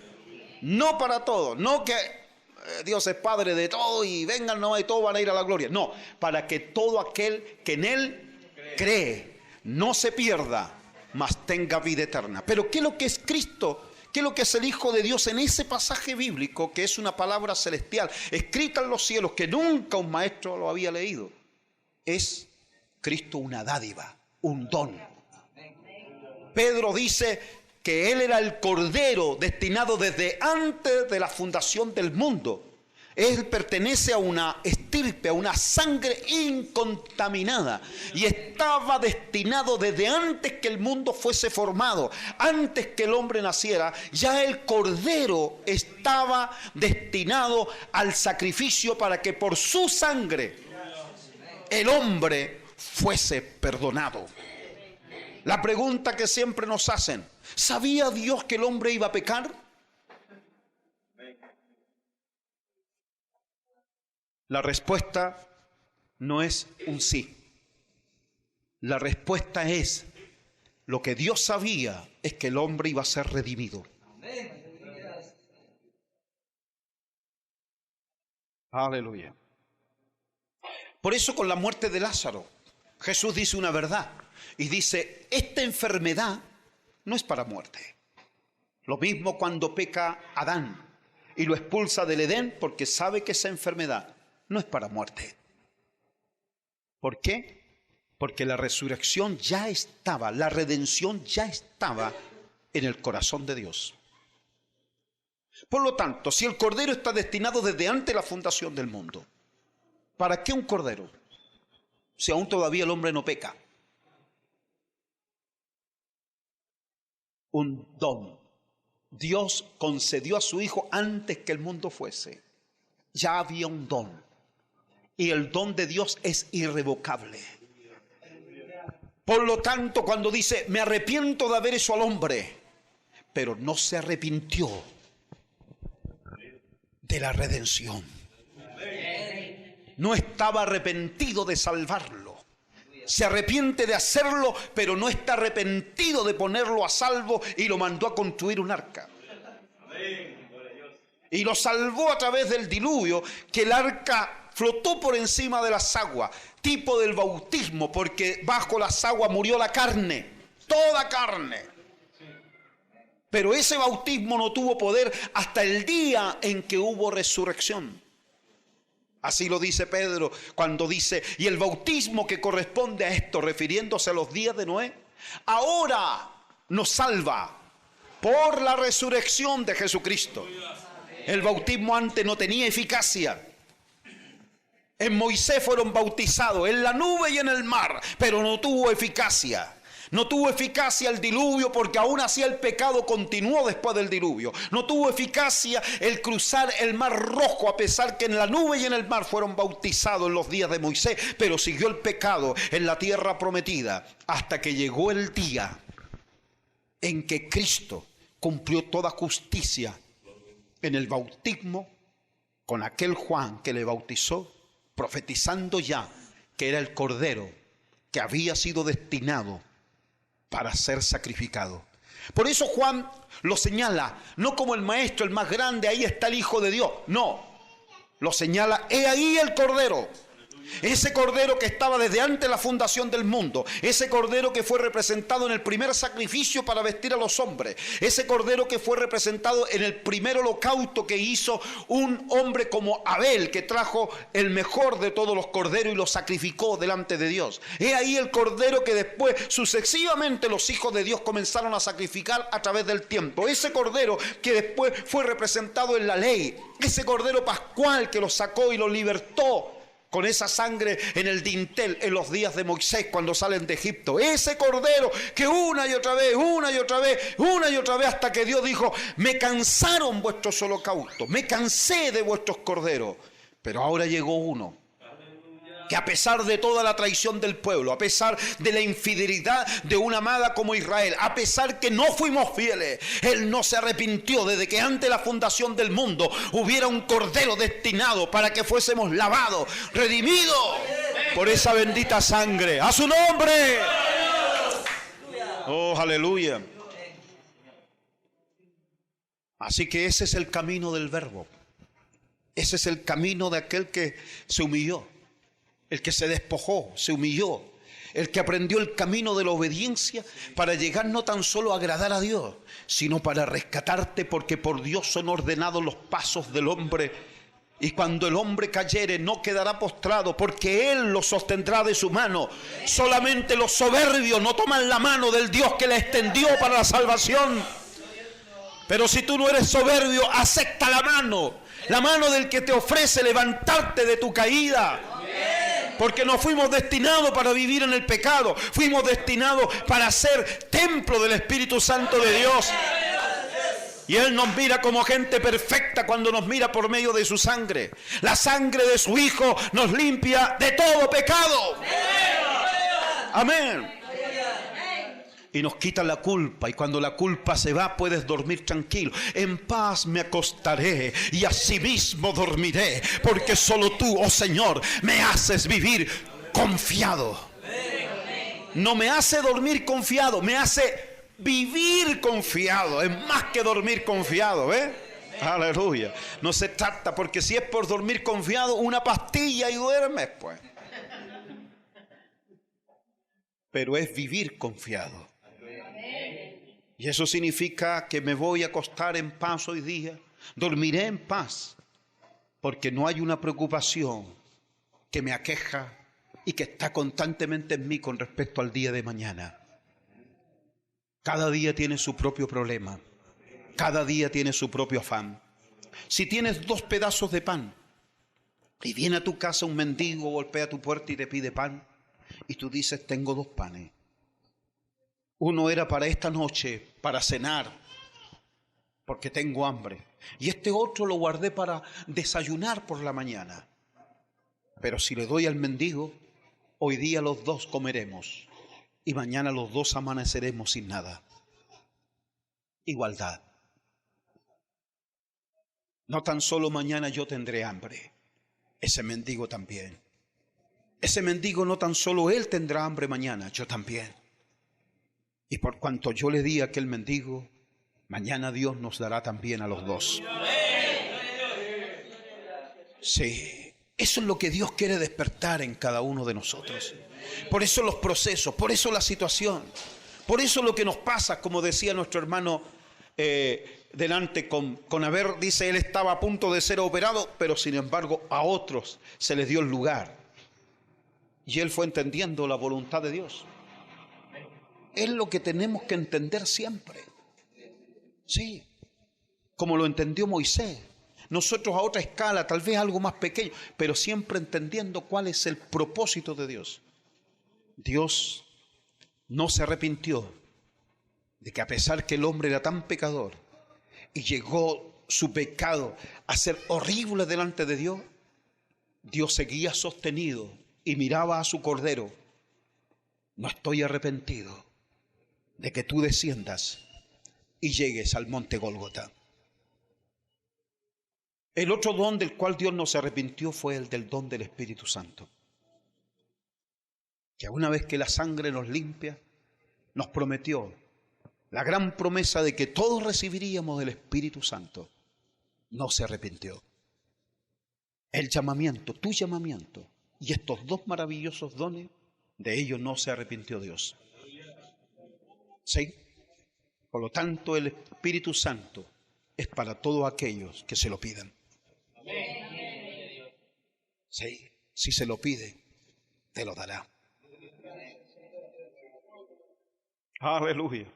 no para todos, no que Dios es Padre de todo y vengan nomás y todos van a ir a la gloria, no, para que todo aquel que en él cree no se pierda, mas tenga vida eterna. Pero ¿qué es lo que es Cristo? ¿Qué es lo que es el Hijo de Dios en ese pasaje bíblico que es una palabra celestial, escrita en los cielos, que nunca un maestro lo había leído? Es Cristo una dádiva, un don. Pedro dice que Él era el Cordero destinado desde antes de la fundación del mundo. Él pertenece a una estirpe, a una sangre incontaminada. Y estaba destinado desde antes que el mundo fuese formado, antes que el hombre naciera. Ya el Cordero estaba destinado al sacrificio para que por su sangre el hombre fuese perdonado. La pregunta que siempre nos hacen, ¿sabía Dios que el hombre iba a pecar? La respuesta no es un sí. La respuesta es, lo que Dios sabía es que el hombre iba a ser redimido. Aleluya. Por eso con la muerte de Lázaro, Jesús dice una verdad y dice, esta enfermedad no es para muerte. Lo mismo cuando peca Adán y lo expulsa del Edén porque sabe que esa enfermedad no es para muerte. ¿Por qué? Porque la resurrección ya estaba, la redención ya estaba en el corazón de Dios. Por lo tanto, si el Cordero está destinado desde antes de la fundación del mundo, ¿para qué un Cordero? Si aún todavía el hombre no peca. Un don. Dios concedió a su Hijo antes que el mundo fuese. Ya había un don. Y el don de Dios es irrevocable. Por lo tanto, cuando dice, me arrepiento de haber hecho al hombre, pero no se arrepintió de la redención. No estaba arrepentido de salvarlo. Se arrepiente de hacerlo, pero no está arrepentido de ponerlo a salvo y lo mandó a construir un arca. Y lo salvó a través del diluvio, que el arca flotó por encima de las aguas, tipo del bautismo, porque bajo las aguas murió la carne, toda carne. Pero ese bautismo no tuvo poder hasta el día en que hubo resurrección. Así lo dice Pedro cuando dice, y el bautismo que corresponde a esto, refiriéndose a los días de Noé, ahora nos salva por la resurrección de Jesucristo. El bautismo antes no tenía eficacia. En Moisés fueron bautizados, en la nube y en el mar, pero no tuvo eficacia. No tuvo eficacia el diluvio, porque aún así el pecado continuó después del diluvio. No tuvo eficacia el cruzar el mar rojo, a pesar que en la nube y en el mar fueron bautizados en los días de Moisés, pero siguió el pecado en la tierra prometida, hasta que llegó el día en que Cristo cumplió toda justicia en el bautismo con aquel Juan que le bautizó, profetizando ya que era el Cordero que había sido destinado para ser sacrificado. Por eso Juan lo señala, no como el maestro, el más grande, ahí está el Hijo de Dios. No, lo señala, he ahí el Cordero. Ese Cordero que estaba desde antes de la fundación del mundo. Ese Cordero que fue representado en el primer sacrificio para vestir a los hombres. Ese Cordero que fue representado en el primer holocausto que hizo un hombre como Abel, que trajo el mejor de todos los corderos y lo sacrificó delante de Dios. He ahí el Cordero que después sucesivamente los hijos de Dios comenzaron a sacrificar a través del tiempo. Ese Cordero que después fue representado en la ley. Ese Cordero pascual que lo sacó y lo libertó con esa sangre en el dintel en los días de Moisés cuando salen de Egipto. Ese Cordero que una y otra vez, hasta que Dios dijo, me cansaron vuestros holocaustos, me cansé de vuestros corderos. Pero ahora llegó uno que a pesar de toda la traición del pueblo, a pesar de la infidelidad de una amada como Israel, a pesar que no fuimos fieles, Él no se arrepintió desde que antes de la fundación del mundo hubiera un cordero destinado para que fuésemos lavados, redimidos por esa bendita sangre. ¡A su nombre! ¡Oh, aleluya! Así que ese es el camino del Verbo. Ese es el camino de aquel que se humilló. El que se despojó, se humilló, el que aprendió el camino de la obediencia para llegar no tan solo a agradar a Dios, sino para rescatarte, porque por Dios son ordenados los pasos del hombre. Y cuando el hombre cayere no quedará postrado, porque Él lo sostendrá de su mano. Solamente los soberbios no toman la mano del Dios que le extendió para la salvación. Pero si tú no eres soberbio, acepta la mano del que te ofrece levantarte de tu caída. Porque no fuimos destinados para vivir en el pecado, fuimos destinados para ser templo del Espíritu Santo de Dios. Y Él nos mira como gente perfecta cuando nos mira por medio de su sangre. La sangre de su Hijo nos limpia de todo pecado. Amén. Y nos quita la culpa, y cuando la culpa se va puedes dormir tranquilo. En paz me acostaré y asimismo dormiré, porque solo tú, oh Señor, me haces vivir confiado. No me hace dormir confiado, me hace vivir confiado. Es más que dormir confiado, ¿eh? Aleluya. No se trata, porque si es por dormir confiado, una pastilla y duermes, pues. Pero es vivir confiado. Y eso significa que me voy a acostar en paz hoy día, dormiré en paz, porque no hay una preocupación que me aqueja y que está constantemente en mí con respecto al día de mañana. Cada día tiene su propio problema, cada día tiene su propio afán. Si tienes 2 pedazos de pan y viene a tu casa un mendigo, golpea tu puerta y te pide pan, y tú dices, tengo 2 panes. Uno era para esta noche, para cenar, porque tengo hambre. Y este otro lo guardé para desayunar por la mañana. Pero si le doy al mendigo, hoy día los 2 comeremos. Y mañana los 2 amaneceremos sin nada. Igualdad. No tan solo mañana yo tendré hambre, ese mendigo también. Ese mendigo no tan solo él tendrá hambre mañana, yo también. Y por cuanto yo le di a aquel mendigo, mañana Dios nos dará también a los dos. Sí, eso es lo que Dios quiere despertar en cada uno de nosotros. Por eso los procesos, por eso la situación, por eso lo que nos pasa, como decía nuestro hermano delante con Aver, dice, él estaba a punto de ser operado, pero sin embargo a otros se les dio el lugar. Y él fue entendiendo la voluntad de Dios. Es lo que tenemos que entender siempre. Sí, como lo entendió Moisés. Nosotros a otra escala, tal vez algo más pequeño, pero siempre entendiendo cuál es el propósito de Dios. Dios no se arrepintió de que a pesar que el hombre era tan pecador y llegó su pecado a ser horrible delante de Dios, Dios seguía sostenido y miraba a su cordero. No estoy arrepentido de que tú desciendas y llegues al monte Gólgota. El otro don del cual Dios no se arrepintió fue el del don del Espíritu Santo. Que una vez que la sangre nos limpia, nos prometió la gran promesa de que todos recibiríamos el Espíritu Santo. No se arrepintió. El llamamiento, tu llamamiento y estos dos maravillosos dones, de ellos no se arrepintió Dios. ¿Sí? Por lo tanto, el Espíritu Santo es para todos aquellos que se lo pidan. Sí, si se lo pide, te lo dará. Aleluya.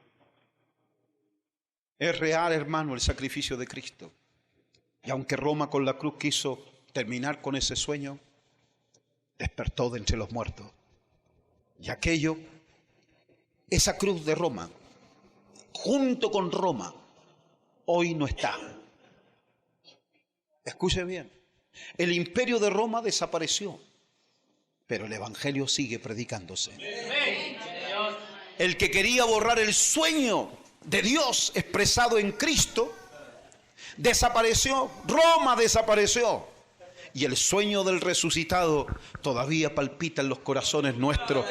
Es real, hermano, el sacrificio de Cristo. Y aunque Roma con la cruz quiso terminar con ese sueño, despertó de entre los muertos. Y aquello, esa cruz de Roma, junto con Roma, hoy no está. Escuche bien, el imperio de Roma desapareció, pero el evangelio sigue predicándose. El que quería borrar el sueño de Dios expresado en Cristo, desapareció, Roma desapareció. Y el sueño del resucitado todavía palpita en los corazones nuestros.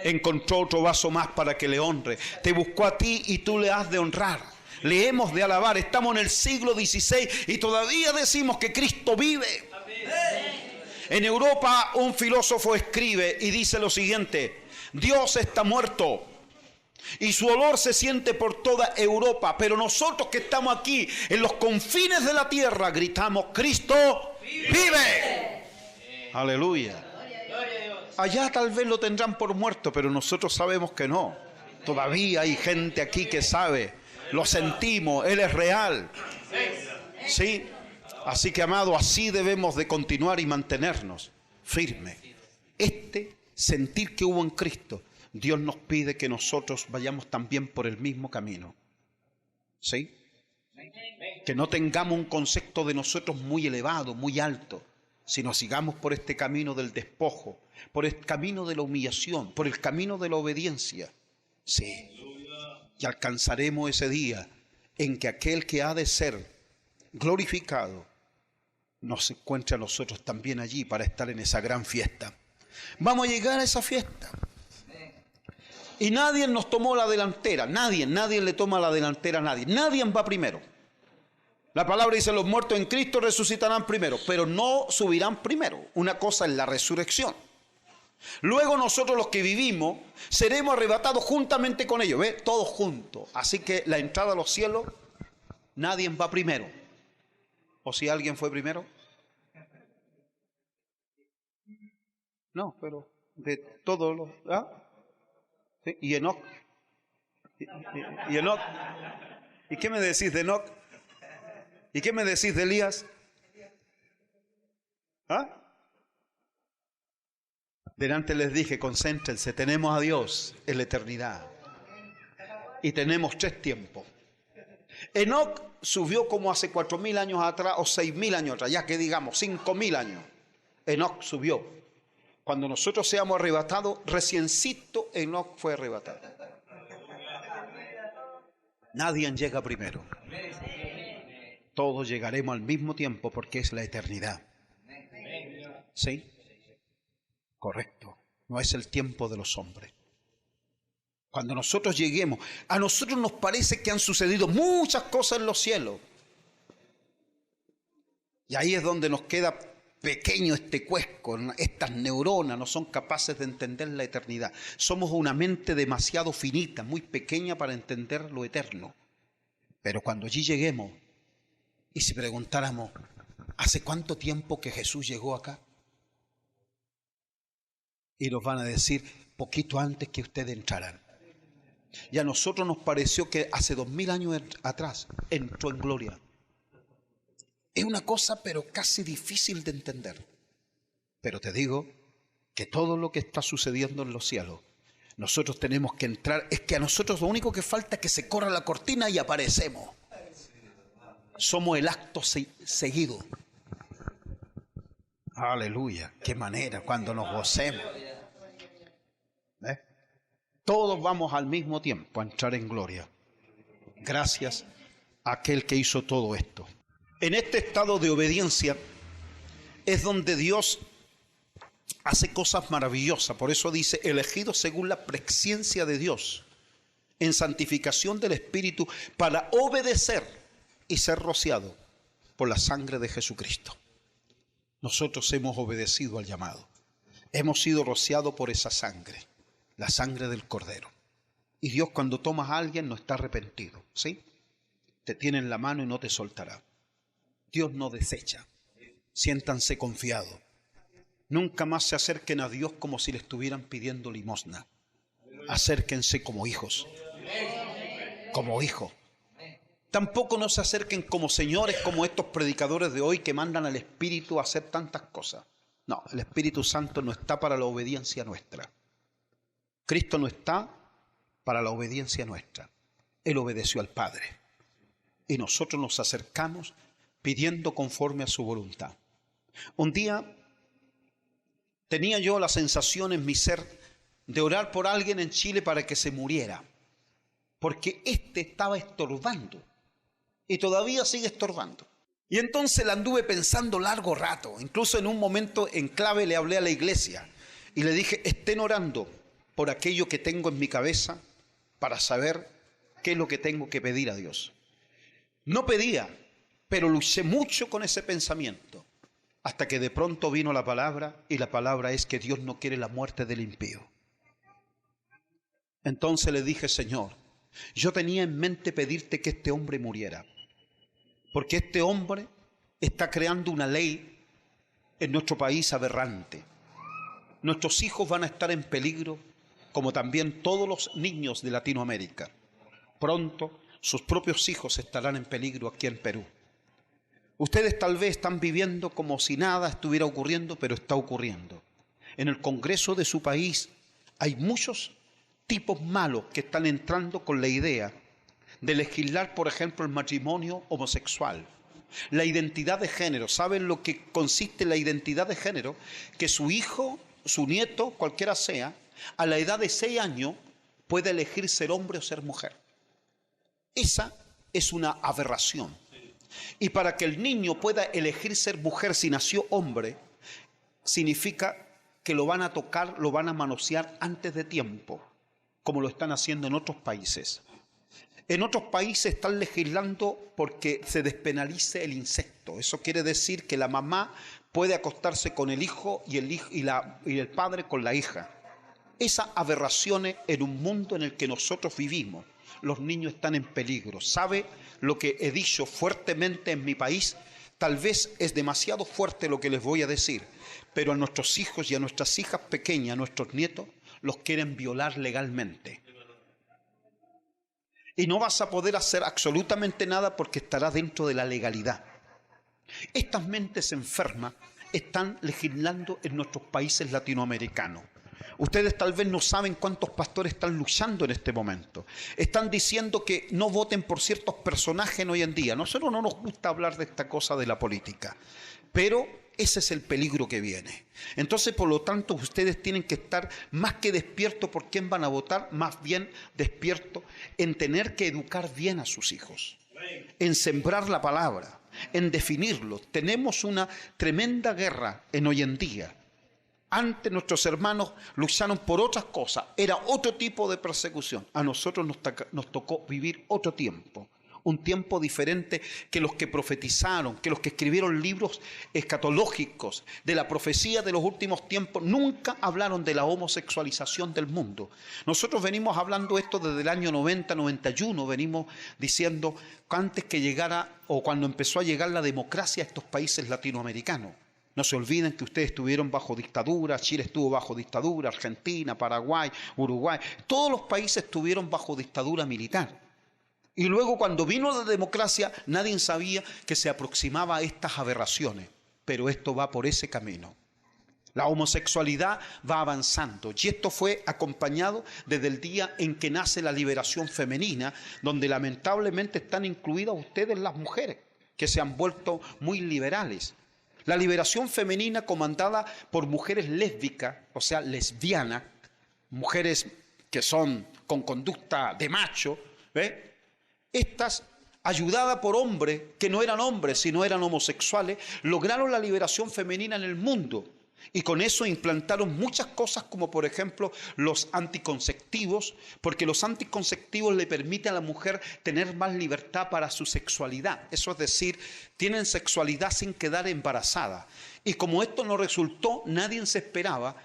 Encontró otro vaso más para que le honre. Te buscó a ti y tú le has de honrar. Le hemos de alabar. Estamos en el siglo XVI y todavía decimos que Cristo vive. En Europa un filósofo escribe y dice lo siguiente: Dios está muerto y su olor se siente por toda Europa, pero nosotros que estamos aquí en los confines de la tierra gritamos: Cristo vive. Aleluya. Allá tal vez lo tendrán por muerto, pero nosotros sabemos que no. Todavía hay gente aquí que sabe, lo sentimos, Él es real. Sí, así que, amado, así debemos de continuar y mantenernos firmes. Este sentir que hubo en Cristo, Dios nos pide que nosotros vayamos también por el mismo camino. ¿Sí? Que no tengamos un concepto de nosotros muy elevado, muy alto, sino sigamos por este camino del despojo, por el camino de la humillación, por el camino de la obediencia. Sí. Y alcanzaremos ese día en que aquel que ha de ser glorificado nos encuentre a nosotros también allí para estar en esa gran fiesta. Vamos a llegar a esa fiesta. Y nadie nos tomó la delantera, nadie le toma la delantera a nadie. Nadie va primero. La palabra dice: los muertos en Cristo resucitarán primero, pero no subirán primero. Una cosa es la resurrección. Luego nosotros los que vivimos seremos arrebatados juntamente con ellos, ¿ves? Todos juntos. Así que la entrada a los cielos, nadie va primero. ¿O si alguien fue primero? No, pero de todos los... ¿ah? ¿Sí? ¿Y Enoc? ¿Y Enoc? ¿Y qué me decís de Enoc? ¿Y qué me decís de Elías? ¿Ah? Delante les dije, concéntrense, tenemos a Dios en la eternidad. Y tenemos 3 tiempos. Enoc subió como hace 4.000 años atrás, o 6.000 años atrás, ya que digamos 5.000 años. Enoc subió. Cuando nosotros seamos arrebatados, reciencito Enoc fue arrebatado. Nadie llega primero. Todos llegaremos al mismo tiempo porque es la eternidad. ¿Sí? Correcto. No es el tiempo de los hombres. Cuando nosotros lleguemos, a nosotros nos parece que han sucedido muchas cosas en los cielos. Y ahí es donde nos queda pequeño este cuesco. Estas neuronas no son capaces de entender la eternidad. Somos una mente demasiado finita, muy pequeña para entender lo eterno. Pero cuando allí lleguemos, y si preguntáramos, ¿hace cuánto tiempo que Jesús llegó acá? Y nos van a decir, poquito antes que ustedes entraran. Y a nosotros nos pareció que hace 2000 años atrás entró en gloria. Es una cosa pero casi difícil de entender. Pero te digo que todo lo que está sucediendo en los cielos, nosotros tenemos que entrar. Es que a nosotros lo único que falta es que se corra la cortina y aparecemos. Somos el acto seguido. Aleluya, qué manera cuando nos gocemos. Todos vamos al mismo tiempo a entrar en gloria. Gracias a aquel que hizo todo esto. En este estado de obediencia es donde Dios hace cosas maravillosas. Por eso dice, elegidos según la presciencia de Dios, en santificación del Espíritu, para obedecer y ser rociado por la sangre de Jesucristo. Nosotros hemos obedecido al llamado. Hemos sido rociados por esa sangre, la sangre del Cordero. Y Dios, cuando tomas a alguien, no está arrepentido, ¿sí? Te tiene en la mano y no te soltará. Dios no desecha. Siéntanse confiados. Nunca más se acerquen a Dios como si le estuvieran pidiendo limosna. Acérquense como hijos. Como hijos. Tampoco no se acerquen como señores, como estos predicadores de hoy que mandan al Espíritu a hacer tantas cosas. No, el Espíritu Santo no está para la obediencia nuestra. Cristo no está para la obediencia nuestra. Él obedeció al Padre. Y nosotros nos acercamos pidiendo conforme a su voluntad. Un día tenía yo la sensación en mi ser de orar por alguien en Chile para que se muriera. Porque estaba estorbando. Y todavía sigue estorbando. Y entonces la anduve pensando largo rato. Incluso en un momento en clave le hablé a la iglesia. Y le dije, estén orando por aquello que tengo en mi cabeza para saber qué es lo que tengo que pedir a Dios. No pedía, pero luché mucho con ese pensamiento. Hasta que de pronto vino la palabra. Y la palabra es que Dios no quiere la muerte del impío. Entonces le dije, Señor, yo tenía en mente pedirte que este hombre muriera. Porque este hombre está creando una ley en nuestro país aberrante. Nuestros hijos van a estar en peligro, como también todos los niños de Latinoamérica. Pronto sus propios hijos estarán en peligro aquí en Perú. Ustedes tal vez están viviendo como si nada estuviera ocurriendo, pero está ocurriendo. En el Congreso de su país hay muchos tipos malos que están entrando con la idea de legislar, por ejemplo, el matrimonio homosexual. La identidad de género. ¿Saben lo que consiste la identidad de género? Que su hijo, su nieto, cualquiera sea, a la edad de 6 años puede elegir ser hombre o ser mujer. Esa es una aberración. Y para que el niño pueda elegir ser mujer si nació hombre, significa que lo van a tocar, lo van a manosear antes de tiempo, como lo están haciendo en otros países. En otros países están legislando porque se despenalice el incesto. Eso quiere decir que la mamá puede acostarse con el hijo y el padre con la hija. Esas aberraciones en un mundo en el que nosotros vivimos. Los niños están en peligro. ¿Sabe lo que he dicho fuertemente en mi país? Tal vez es demasiado fuerte lo que les voy a decir, pero a nuestros hijos y a nuestras hijas pequeñas, a nuestros nietos, los quieren violar legalmente. Y no vas a poder hacer absolutamente nada porque estará dentro de la legalidad. Estas mentes enfermas están legislando en nuestros países latinoamericanos. Ustedes tal vez no saben cuántos pastores están luchando en este momento. Están diciendo que no voten por ciertos personajes hoy en día. A nosotros no nos gusta hablar de esta cosa de la política, pero ese es el peligro que viene. Entonces, por lo tanto, ustedes tienen que estar más que despiertos por quién van a votar, más bien despiertos en tener que educar bien a sus hijos, en sembrar la palabra, en definirlos. Tenemos una tremenda guerra en hoy en día. Antes nuestros hermanos lucharon por otras cosas, era otro tipo de persecución. A nosotros nos tocó vivir otro tiempo, un tiempo diferente que los que profetizaron, que los que escribieron libros escatológicos de la profecía de los últimos tiempos, nunca hablaron de la homosexualización del mundo. Nosotros venimos hablando esto desde el año 90, 91, venimos diciendo antes que llegara o cuando empezó a llegar la democracia a estos países latinoamericanos. No se olviden que ustedes estuvieron bajo dictadura, Chile estuvo bajo dictadura, Argentina, Paraguay, Uruguay, todos los países estuvieron bajo dictadura militar. Y luego cuando vino la democracia, nadie sabía que se aproximaba a estas aberraciones, pero esto va por ese camino. La homosexualidad va avanzando y esto fue acompañado desde el día en que nace la liberación femenina, donde lamentablemente están incluidas ustedes las mujeres, que se han vuelto muy liberales. La liberación femenina comandada por mujeres lésbicas, o sea, lesbianas, mujeres que son con conducta de macho, ¿ve? Estas, ayudadas por hombres que no eran hombres, sino eran homosexuales, lograron la liberación femenina en el mundo. Y con eso implantaron muchas cosas como por ejemplo los anticonceptivos, porque los anticonceptivos le permiten a la mujer tener más libertad para su sexualidad. Eso es decir, tienen sexualidad sin quedar embarazada. Y como esto no resultó, nadie se esperaba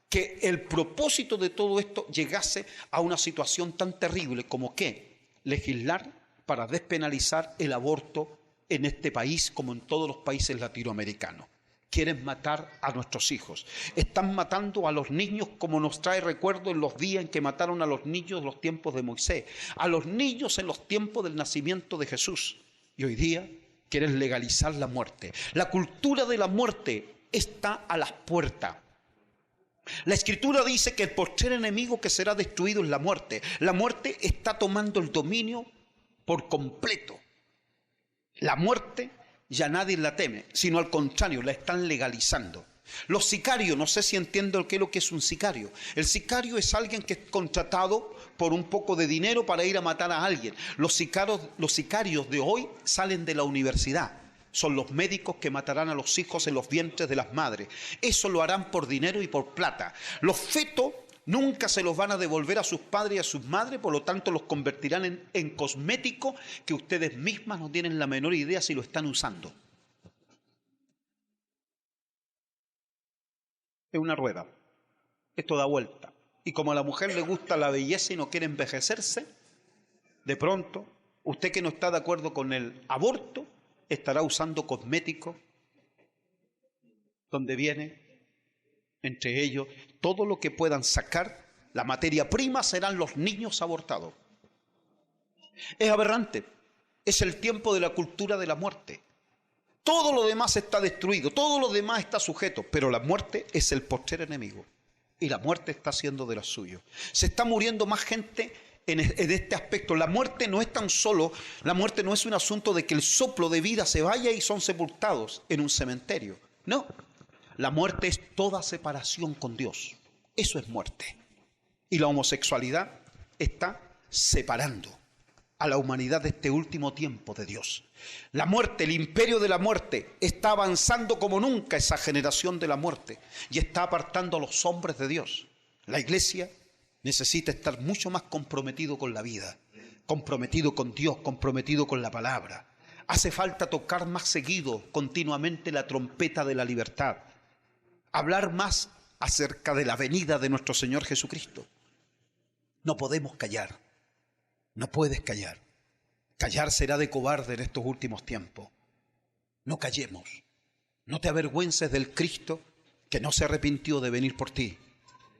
que el propósito de todo esto llegase a una situación tan terrible como que legislar para despenalizar el aborto en este país como en todos los países latinoamericanos. Quieren matar a nuestros hijos. Están matando a los niños como nos trae recuerdo en los días en que mataron a los niños en los tiempos de Moisés, a los niños en los tiempos del nacimiento de Jesús. Y hoy día quieren legalizar la muerte. La cultura de la muerte está a las puertas. La Escritura dice que el postrer enemigo que será destruido es la muerte. La muerte está tomando el dominio por completo. La muerte ya nadie la teme, sino al contrario, la están legalizando. Los sicarios, no sé si entiendo qué es lo que es un sicario. El sicario es alguien que es contratado por un poco de dinero para ir a matar a alguien. Los sicarios de hoy salen de la universidad. Son los médicos que matarán a los hijos en los vientres de las madres. Eso lo harán por dinero y por plata. Los fetos nunca se los van a devolver a sus padres y a sus madres, por lo tanto los convertirán en cosméticos que ustedes mismas no tienen la menor idea si lo están usando. Es una rueda. Esto da vuelta. Y como a la mujer le gusta la belleza y no quiere envejecerse, de pronto, usted que no está de acuerdo con el aborto, estará usando cosméticos donde viene entre ellos todo lo que puedan sacar, la materia prima serán los niños abortados. Es aberrante, es el tiempo de la cultura de la muerte. Todo lo demás está destruido, todo lo demás está sujeto, pero la muerte es el postrer enemigo. Y la muerte está haciendo de lo suyo. Se está muriendo más gente en este aspecto. La muerte no es tan solo, la muerte no es un asunto de que el soplo de vida se vaya y son sepultados en un cementerio. No. La muerte es toda separación con Dios. Eso es muerte. Y la homosexualidad está separando a la humanidad de este último tiempo de Dios. La muerte, el imperio de la muerte, está avanzando como nunca esa generación de la muerte y está apartando a los hombres de Dios. La iglesia necesita estar mucho más comprometido con la vida, comprometido con Dios, comprometido con la palabra. Hace falta tocar más seguido, continuamente, la trompeta de la libertad. Hablar más acerca de la venida de nuestro Señor Jesucristo. No podemos callar. No puedes callar. Callar será de cobarde en estos últimos tiempos. No callemos. No te avergüences del Cristo que no se arrepintió de venir por ti.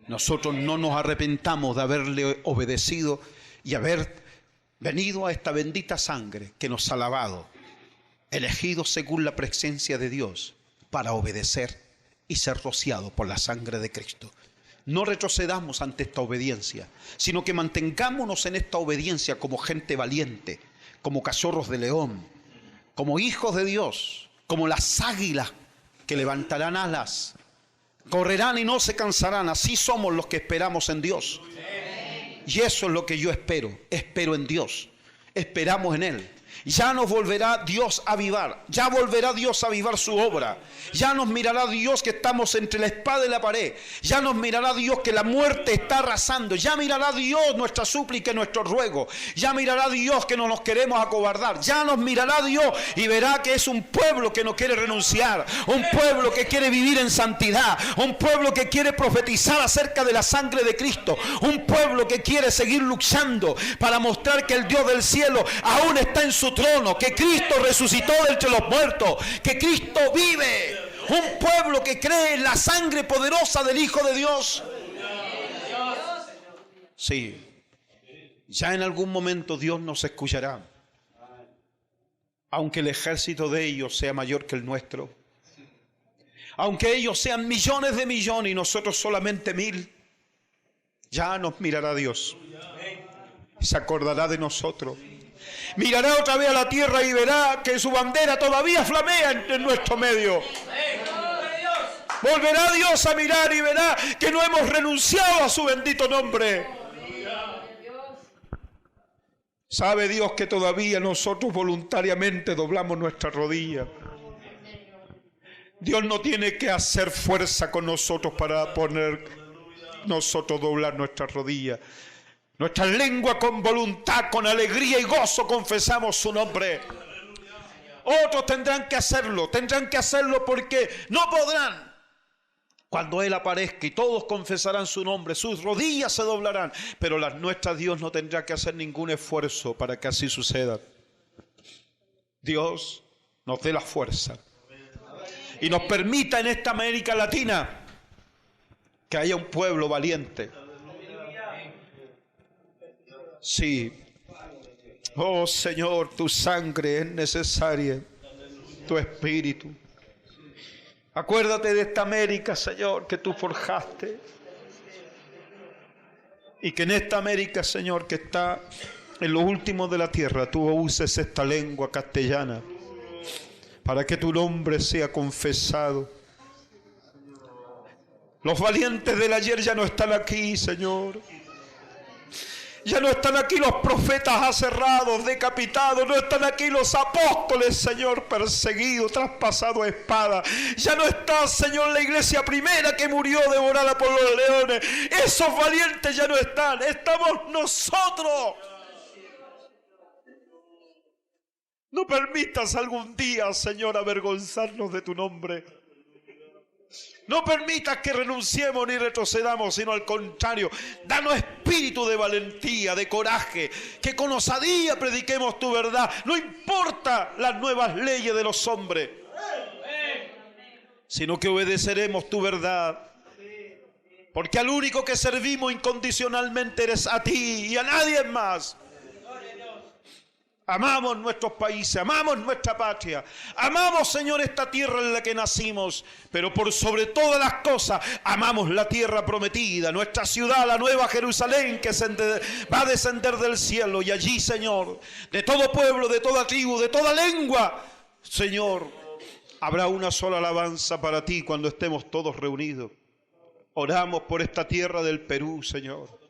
Nosotros no nos arrepentamos de haberle obedecido y haber venido a esta bendita sangre que nos ha lavado, elegidos según la presencia de Dios para obedecer y ser rociado por la sangre de Cristo. No retrocedamos ante esta obediencia, sino que mantengámonos en esta obediencia como gente valiente, como cachorros de león, como hijos de Dios, como las águilas que levantarán alas, correrán y no se cansarán. Así somos los que esperamos en Dios. Y eso es lo que yo espero en Dios. Esperamos en Él. Ya nos volverá Dios a avivar, ya volverá Dios a avivar su obra, ya nos mirará Dios que estamos entre la espada y la pared, ya nos mirará Dios que la muerte está arrasando, ya mirará Dios nuestra súplica y nuestro ruego, ya mirará Dios que no nos queremos acobardar, ya nos mirará Dios y verá que es un pueblo que no quiere renunciar, un pueblo que quiere vivir en santidad, un pueblo que quiere profetizar acerca de la sangre de Cristo, un pueblo que quiere seguir luchando para mostrar que el Dios del cielo aún está en su trono, que Cristo resucitó de entre los muertos, que Cristo vive, un pueblo que cree en la sangre poderosa del Hijo de Dios. Sí, ya en algún momento Dios nos escuchará, aunque el ejército de ellos sea mayor que el nuestro, aunque ellos sean millones de millones y nosotros solamente 1000, ya nos mirará Dios, se acordará de nosotros. Mirará otra vez a la tierra y verá que su bandera todavía flamea en nuestro medio. Volverá Dios a mirar y verá que no hemos renunciado a su bendito nombre. Sabe Dios que todavía nosotros voluntariamente doblamos nuestra rodilla. Dios no tiene que hacer fuerza con nosotros para poner nosotros doblar nuestra rodilla. Nuestra lengua con voluntad, con alegría y gozo confesamos su nombre. Otros tendrán que hacerlo porque no podrán. Cuando Él aparezca y todos confesarán su nombre, sus rodillas se doblarán, pero las nuestras Dios no tendrá que hacer ningún esfuerzo para que así suceda. Dios nos dé la fuerza y nos permita en esta América Latina que haya un pueblo valiente. Sí. Oh Señor, tu sangre es necesaria, tu espíritu. Acuérdate de esta América, Señor, que tú forjaste. Y que en esta América, Señor, que está en los últimos de la tierra, tú uses esta lengua castellana para que tu nombre sea confesado. Los valientes del ayer ya no están aquí, Señor. Ya no están aquí los profetas aserrados, decapitados. No están aquí los apóstoles, Señor, perseguidos, traspasados a espada. Ya no está, Señor, la iglesia primera que murió devorada por los leones. Esos valientes ya no están. Estamos nosotros. No permitas algún día, Señor, avergonzarnos de tu nombre. No permitas que renunciemos ni retrocedamos, sino al contrario, danos espíritu de valentía, de coraje, que con osadía prediquemos tu verdad. No importa las nuevas leyes de los hombres, sino que obedeceremos tu verdad. Porque al único que servimos incondicionalmente eres a ti y a nadie más. Amamos nuestros países, amamos nuestra patria, amamos, Señor, esta tierra en la que nacimos, pero por sobre todas las cosas, amamos la tierra prometida, nuestra ciudad, la nueva Jerusalén que va a descender del cielo. Y allí, Señor, de todo pueblo, de toda tribu, de toda lengua, Señor, habrá una sola alabanza para ti cuando estemos todos reunidos. Oramos por esta tierra del Perú, Señor.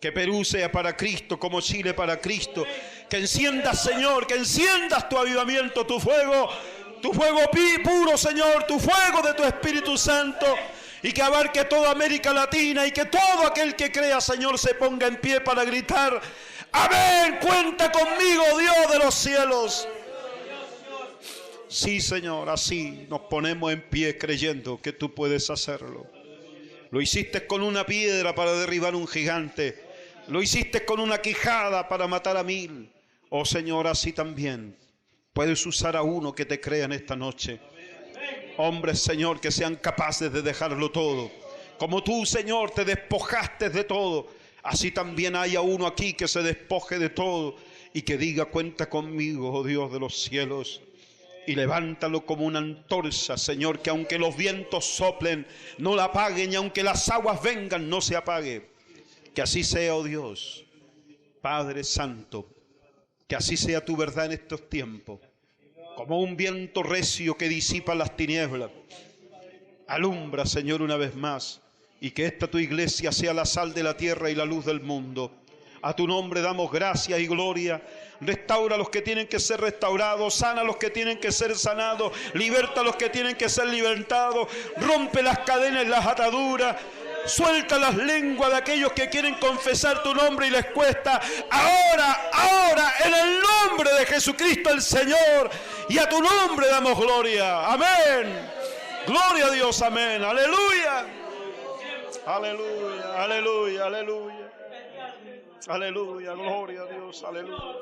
Que Perú sea para Cristo, como Chile para Cristo. Que enciendas, Señor, que enciendas tu avivamiento, tu fuego puro, Señor, tu fuego de tu Espíritu Santo. Y que abarque toda América Latina y que todo aquel que crea, Señor, se ponga en pie para gritar: amén, cuenta conmigo, Dios de los cielos. Sí, Señor, así nos ponemos en pie creyendo que tú puedes hacerlo. Lo hiciste con una piedra para derribar un gigante. Lo hiciste con una quijada para matar a 1000. Oh Señor, así también puedes usar a uno que te crea en esta noche. Hombres, Señor, que sean capaces de dejarlo todo. Como tú, Señor, te despojaste de todo, así también haya uno aquí que se despoje de todo y que diga: cuenta conmigo, oh Dios de los cielos. Y levántalo como una antorcha, Señor, que aunque los vientos soplen, no la apaguen, y aunque las aguas vengan, no se apague. Que así sea, oh Dios, Padre Santo, que así sea tu verdad en estos tiempos, como un viento recio que disipa las tinieblas. Alumbra, Señor, una vez más, y que esta tu iglesia sea la sal de la tierra y la luz del mundo. A tu nombre damos gracias y gloria. Restaura a los que tienen que ser restaurados, sana a los que tienen que ser sanados, liberta a los que tienen que ser libertados, rompe las cadenas y las ataduras, suelta las lenguas de aquellos que quieren confesar tu nombre y les cuesta. Ahora, en el nombre de Jesucristo el Señor, y a tu nombre damos gloria. Amén. Gloria a Dios, amén. Aleluya. Aleluya, aleluya, aleluya. Aleluya, gloria a Dios, aleluya.